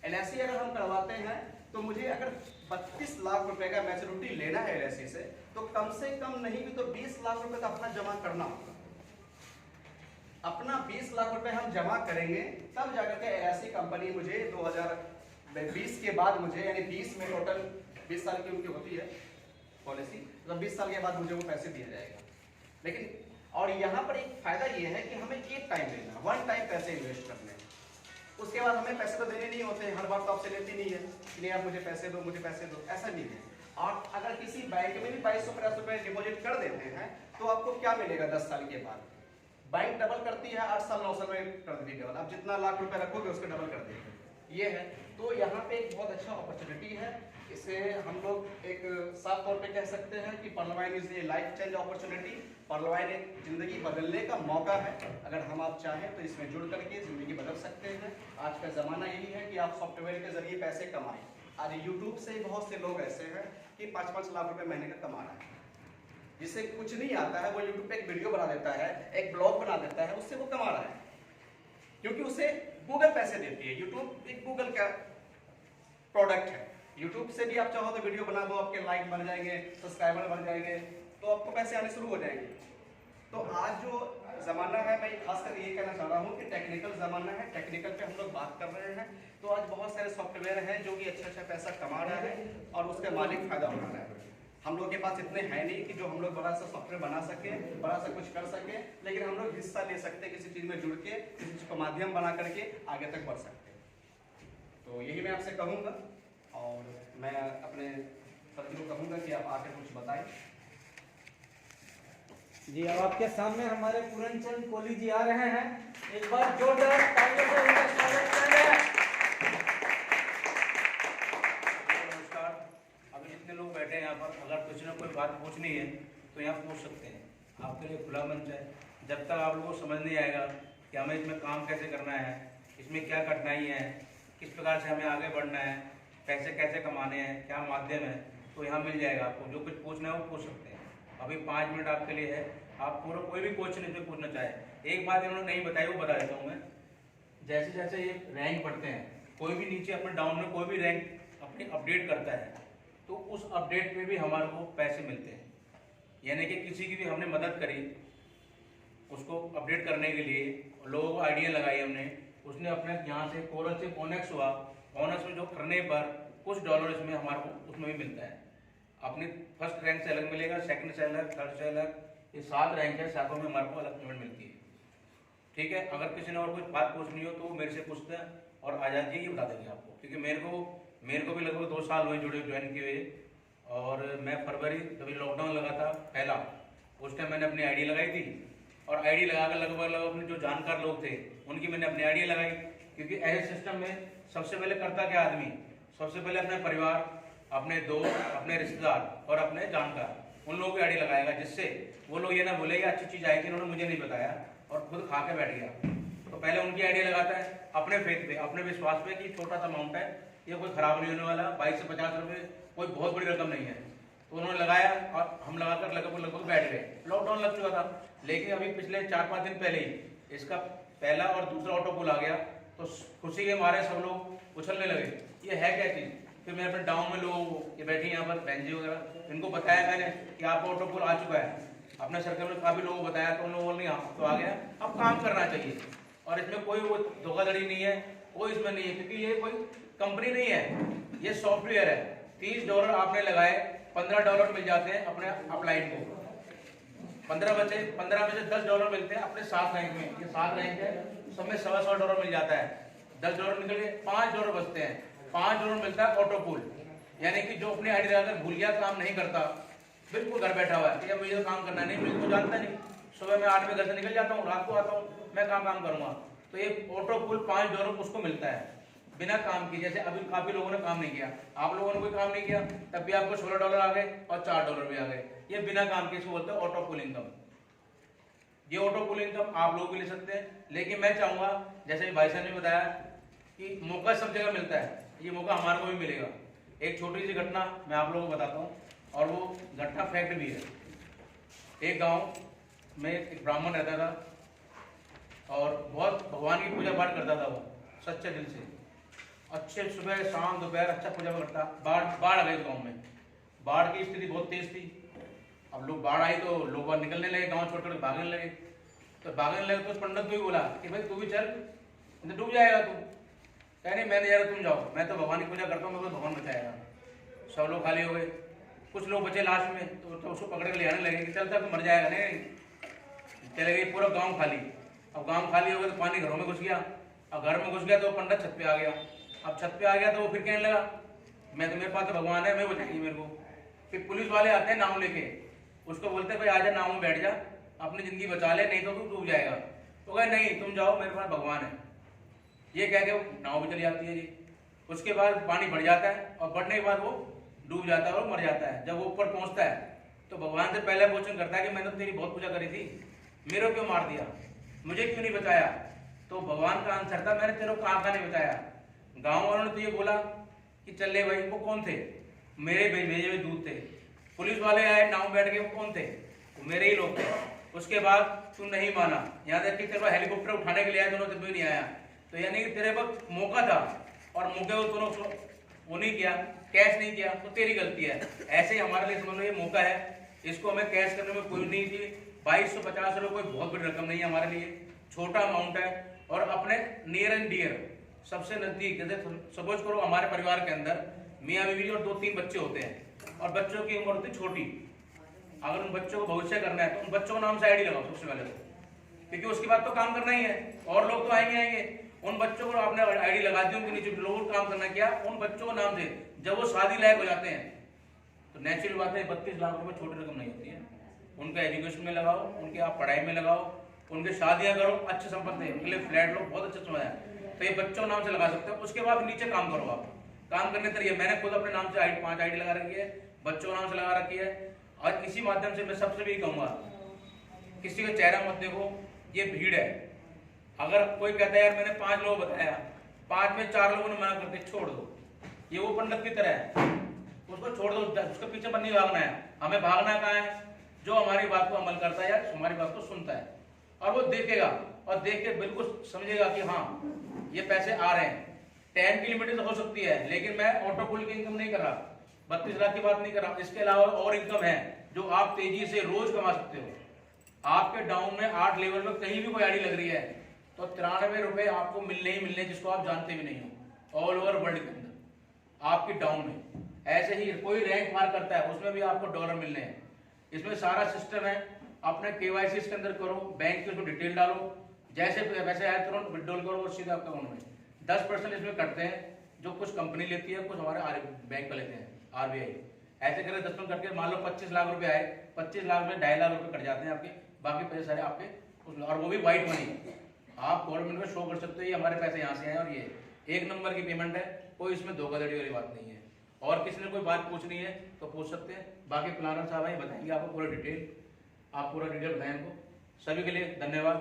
LIC अगर हम करवाते हैं तो मुझे अगर 32 लाख रुपए का मैच्योरिटी लेना है LIC से, तो कम से कम नहीं भी तो 20 लाख रुपए का अपना जमा करना होगा। अपना 20 लाख रुपए हम जमा करेंगे तब जाकर के LIC कंपनी मुझे 2020 के बाद मुझे, यानी 20 में टोटल 20 साल की उनकी होती है पॉलिसी, तो 20 साल के बाद मुझे वो पैसे दिया जाएगा। लेकिन और यहाँ पर एक फायदा ये है कि हमें एक टाइम देना, 1 टाइम पैसे इन्वेस्ट करने, उसके बाद हमें पैसे तो देने नहीं होते, हर बार तो आपसे लेती नहीं है कि नहीं आप मुझे पैसे दो, मुझे पैसे दो, ऐसा नहीं है। और अगर किसी बैंक में भी 2250 रुपए डिपॉजिट कर देते हैं तो आपको क्या मिलेगा 10 साल के बाद, बैंक डबल करती है, 8 साल 9 साल में कर देगी डबल। आप जितना लाख रुपए रखोगे उसको डबल कर देगी, ये है। तो यहाँ पे एक बहुत अच्छा अपॉर्चुनिटी है, इसे हम लोग एक साफ तौर पे कह सकते हैं कि Pearlvine is a life change opportunity. पर्लवाइन एक जिंदगी बदलने का मौका है, अगर हम आप चाहें तो इसमें जुड़ करके जिंदगी बदल सकते हैं। आज का जमाना यही है कि आप सॉफ्टवेयर के जरिए पैसे कमाएं। आज यूट्यूब से बहुत से लोग ऐसे हैं कि 5-5 लाख रुपए महीने का कमा रहे हैं, जिसे कुछ नहीं आता है वो यूट्यूब पे एक वीडियो बना देता है, एक ब्लॉग बना देता है, उससे वो कमा रहा है, क्योंकि उसे गूगल पैसे देती है। यूट्यूब एक गूगल का प्रोडक्ट है, यूट्यूब से भी आप चाहो तो वीडियो बना दो, आपके लाइक बन जाएंगे, सब्सक्राइबर बढ़ जाएंगे, तो आपको पैसे आने शुरू हो जाएंगे। तो आज जो जमाना है, मैं खासकर ये कहना चाह रहा हूँ कि टेक्निकल जमाना है, टेक्निकल पे हम लोग बात कर रहे हैं। तो आज बहुत सारे सॉफ्टवेयर हैं जो कि अच्छा पैसा कमा रहा है और उसके मालिक फायदा उठा रहा है। हम लोग के पास इतने हैं नहीं कि जो हम लोग बड़ा सा सॉफ्टवेयर बना सके, बड़ा सा कुछ कर सके, लेकिन हम लोग हिस्सा ले सकते हैं, किसी चीज में जुड़ के, किसी चीज को माध्यम बना करके आगे तक बढ़ सकते हैं। तो यही मैं आपसे कहूँगा और मैं अपने साथियों को कहूँगा कि आप आके कुछ बताएं। जी, अब आपके सामने हमारे पूरनचंद कोहली जी आ रहे हैं, एक बार जोरदार तालियों से उनका स्वागत करें। नमस्कार। अभी जितने लोग बैठे हैं यहाँ पर, अगर कुछ ना कोई बात पूछनी है तो यहाँ पूछ सकते हैं, आपके लिए खुला मंच है। जब तक आप लोगों को समझ नहीं आएगा कि हमें इसमें काम कैसे करना है, इसमें क्या कठिनाई है, किस प्रकार से हमें आगे बढ़ना है, पैसे कैसे कमाने हैं, क्या माध्यम है, तो यहाँ मिल जाएगा आपको। जो कुछ पूछना है वो पूछ सकते हैं। अभी 5 मिनट आपके लिए है, आप पूरा कोई भी क्वेश्चन इसमें पूछना चाहे एक बात इन्होंने नहीं बताई, वो बता देता हूँ मैं। जैसे जैसे ये रैंक बढ़ते हैं, कोई भी नीचे अपने डाउन में कोई भी रैंक अपनी अपडेट करता है, तो उस अपडेट पे भी हमारे को पैसे मिलते हैं। यानी कि किसी की भी हमने मदद करी उसको अपडेट करने के लिए, लोगों को आइडिया लगाई हमने, उसने अपने यहाँ से कोरल से ओनेक्स हुआ, ओनेक्स में जो करने पर कुछ डॉलर इसमें हमारे को उसमें भी मिलता है। अपने फर्स्ट रैंक से अलग मिलेगा, सेकंड से अलग, थर्ड से अलग, ये 7 रैंक है, 7 में हमारे को अलग पेमेंट मिलती है। ठीक है, अगर किसी ने और कुछ बात पूछनी हो तो मेरे से पूछते हैं और आजाद जी ये बता देंगे आपको, क्योंकि मेरे को भी लगभग 2 साल हुए जुड़े ज्वाइन किए हुए। और मैं फरवरी जब लॉकडाउन लगा था पहला, उस टाइम मैंने अपनी आईडी लगाई थी, और आईडी लगाकर लगभग अपने जो जानकार लोग थे उनकी मैंने अपनी आईडी लगाई, क्योंकि ऐसे सिस्टम में सबसे पहले करता क्या आदमी, सबसे पहले अपने परिवार, अपने दोस्त, अपने रिश्तेदार और अपने जानकार, उन लोगों की आईडी लगाएगा, जिससे वो लोग ये ना बोलेगा अच्छी चीज़ आई थी इन्होंने मुझे नहीं बताया और खुद खा के बैठ गया। तो पहले उनकी आईडी लगाता है अपने फेथ पे, अपने विश्वास पे कि छोटा सा अमाउंट है, ये कोई खराब नहीं होने वाला, 22 से 50 रुपये कोई बहुत बड़ी रकम नहीं है। तो उन्होंने लगाया और हम लगाकर लगभग बैठ गए। लॉकडाउन लग चुका था, लेकिन अभी पिछले 4-5 दिन पहले ही इसका पहला और दूसरा ऑटो पुल आ गया, तो खुशी के मारे सब लोग उछलने लगे, ये है क्या चीज़। फिर मैं अपने डाउन में लोग ये बैठे यहाँ पर बहन जी वगैरह, इनको बताया मैंने कि आपका ऑटो पुल आ चुका है, अपने सर्कल में काफ़ी लोगों को बताया, तो उन लोगों ने यहाँ तो आ गया, अब काम करना चाहिए। और इसमें कोई वो धोखाधड़ी नहीं है, कोई इसमें नहीं है, क्योंकि ये कोई कंपनी नहीं है, ये सॉफ्टवेयर है। $30 आपने लगाए, $15 मिल जाते हैं अपने अपलाइन को, 15 में से $10 मिलते हैं अपने 7 रैंक में, ये 7 रैंक है, सब में $125 मिल जाता है। $10 निकल के $5 बचते हैं, $5 मिलता है ऑटो पुल। यानी कि जो अपनी आईडी लगाकर भूल गया, काम नहीं करता, बिल्कुल घर बैठा हुआ है, मुझे तो काम करना नहीं, मुझे तो जानता नहीं, सुबह मैं 8 बजे घर से निकल जाता हूँ, रात को आता हूँ, मैं काम करूँगा, तो ये ऑटो पुल $5 उसको मिलता है बिना काम किए। जैसे अभी काफी लोगों ने काम नहीं किया, आप लोगों ने कोई काम नहीं किया, तब भी आपको $16 आ गए और $4 भी आ गए, ये बिना काम के इसको बोलते हैं ऑटो पुल इनकम। ये ऑटो पुल इनकम आप लोग भी ले सकते हैं, लेकिन मैं चाहूंगा जैसे भाई साहब ने बताया कि मौका सब जगह मिलता है, ये मौका हमारे को भी मिलेगा। एक छोटी सी घटना मैं आप लोगों को बताता हूँ, और वो घटना फैक्ट भी है। एक गाँव में एक ब्राह्मण रहता था और बहुत भगवान की पूजा पाठ करता था, वो सच्चे दिल से, अच्छे सुबह शाम दोपहर अच्छा पूजा करता। बाढ़ आ गई गाँव में, बाढ़ की स्थिति बहुत तेज थी। अब लोग बाढ़ आई तो लोग निकलने लगे, गांव छोड़कर भागने लगे। तो पंडित भी बोला कि भाई तू भी चल, डूब जाएगा तू। कह नहीं मैं नहीं जा रहा, तुम जाओ, मैं तो भगवान की पूजा करता हूँ, मेरे को भगवान बचाएगा। सब लोग खाली हो गए, कुछ लोग बचे लास्ट में, तो उसको पकड़ के ले आने लगे कि चलता तो मर जाएगा। नहीं, चले गए, पूरा गाँव खाली। अब गाँव खाली हो गया तो पानी घरों में घुस गया, अब घर में घुस गया तो पंडित छत पे आ गया। अब छत पे आ गया तो वो फिर कहने लगा मैं तो, मेरे पास तो भगवान है, मैं बचाएंगे मेरे को। फिर पुलिस वाले आते हैं नाव लेके, उसको बोलते हैं भाई आजा नाव में बैठ जा, अपनी जिंदगी बचा ले, नहीं तो तू डूब जाएगा। तो कहे नहीं तुम जाओ, मेरे पास भगवान है। ये कह के नाव भी चली जाती है जी। उसके बाद पानी बढ़ जाता है और बढ़ने के बाद वो डूब जाता है और मर जाता है। जब वो ऊपर पहुंचता है तो भगवान से पहले क्वेश्चन करता है कि मैंने तो तेरी बहुत पूजा करी थी, मेरे को क्यों मार दिया, मुझे क्यों नहीं बचाया। तो भगवान का आंसर था मैंने तेरे को कहाँ नहीं बचाया। गाँव वालों ने तो ये बोला कि चल ले भाई, वो कौन थे, मेरे भेजे हुए दूध थे। पुलिस वाले आए नाव बैठ के, वो कौन थे, वो मेरे ही लोग थे। उसके बाद तू नहीं माना, यहाँ तक कि तेरे को हेलीकॉप्टर उठाने के लिए आया, दोनों तब भी नहीं आया। तो यानी कि तेरे पास मौका था और मौके को दोनों वो नहीं किया, कैश नहीं किया, तो तेरी गलती है। ऐसे ही हमारे लिए समझ लो ये मौका है, इसको हमें कैश करने में कोई नहीं थी। 2250 रुपये कोई बहुत बड़ी रकम नहीं है हमारे लिए, छोटा अमाउंट है। और अपने नियर एंड डियर, सबसे नजदीक, जैसे सपोज करो हमारे परिवार के अंदर मियाँ बीवी और 2-3 बच्चे होते हैं और बच्चों की उम्र होती छोटी। अगर उन बच्चों को भविष्य करना है तो उन बच्चों को नाम से आईडी लगाओ सबसे पहले, क्योंकि उसके बाद तो काम करना ही है और लोग तो आएंगे। उन बच्चों को आपने आईडी लगा दी, उनके नीचे लोगों को काम करना किया, उन बच्चों को नाम से जब वो शादी लायक हो जाते हैं तो नेचुरल बात है 32 लाख रुपए छोटी रकम नहीं होती है। उनका एजुकेशन में लगाओ, उनके आप पढ़ाई में लगाओ, उनके शादियां करो, अच्छे संपत्ति उनके लिए फ्लैट लो, बहुत अच्छा समझ है। तो ये बच्चों नाम से लगा सकते हो। उसके बाद नीचे काम करो आप, काम करने तरीके मैंने खुद अपने नाम से 5 आईडी लगा रखी है, बच्चों नाम से लगा रखी है। और इसी माध्यम से मैं सबसे भी कहूंगा किसी का चेहरा मत देखो, ये भीड़ है। अगर कोई कहता है यार मैंने 5 लोग बताया, 5 में 4 लोगों ने मना करते, छोड़ दो, ये वो पंडित की तरह है, उसको छोड़ दो, उसके पीछे पर नहीं भागना है। हमें भागना कहाँ है, जो हमारी बात को अमल करता है या हमारी बात को सुनता है, और वो देखेगा और देख के बिल्कुल समझेगा कि हाँ ये पैसे आ रहे हैं। 10 की लिमिट हो सकती है, लेकिन मैं ऑटो पुल की इनकम नहीं कर रहा, 32 लाख की बात नहीं कर रहा। इसके अलावा और इनकम है जो आप तेजी से रोज कमा सकते हो। आपके डाउन में 8 लेवल में कहीं भी कोई आईडी लग रही है तो 93 रुपए आपको मिलने ही मिलने, जिसको आप जानते भी नहीं हो ऑल ओवर वर्ल्ड के अंदर आपकी डाउन में। ऐसे ही कोई रैंक पार करता है उसमें भी आपको डॉलर मिलने हैं। इसमें सारा सिस्टम है, अपने केवाईसी इसके अंदर करो, बैंक की उसको डिटेल डालो, जैसे वैसे आए तुरंत विड्रॉल करो और सीधा आपके अकाउंट में। 10% इसमें कटते हैं जो कुछ कंपनी लेती है, कुछ हमारे बैंक का लेते हैं आरबीआई। ऐसे करें 10% कट के मान लो 25 लाख रुपए आए, 25 लाख में 2.5 लाख रुपए कट जाते हैं आपके, बाकी पैसे सारे आपके और वो भी व्हाइट मनी आप गवर्नमेंट में शो कर सकते हो ये हमारे पैसे यहाँ से आए और ये 1 नंबर की पेमेंट है, कोई इसमें धोखाधड़ी वाली बात नहीं है। और किसी ने कोई बात पूछनी है तो पूछ सकते हैं, बाकी प्लानर साहब ही बताएंगे आपको पूरा डिटेल, आप पूरा डिटेल बताएं उनको। सभी के लिए धन्यवाद।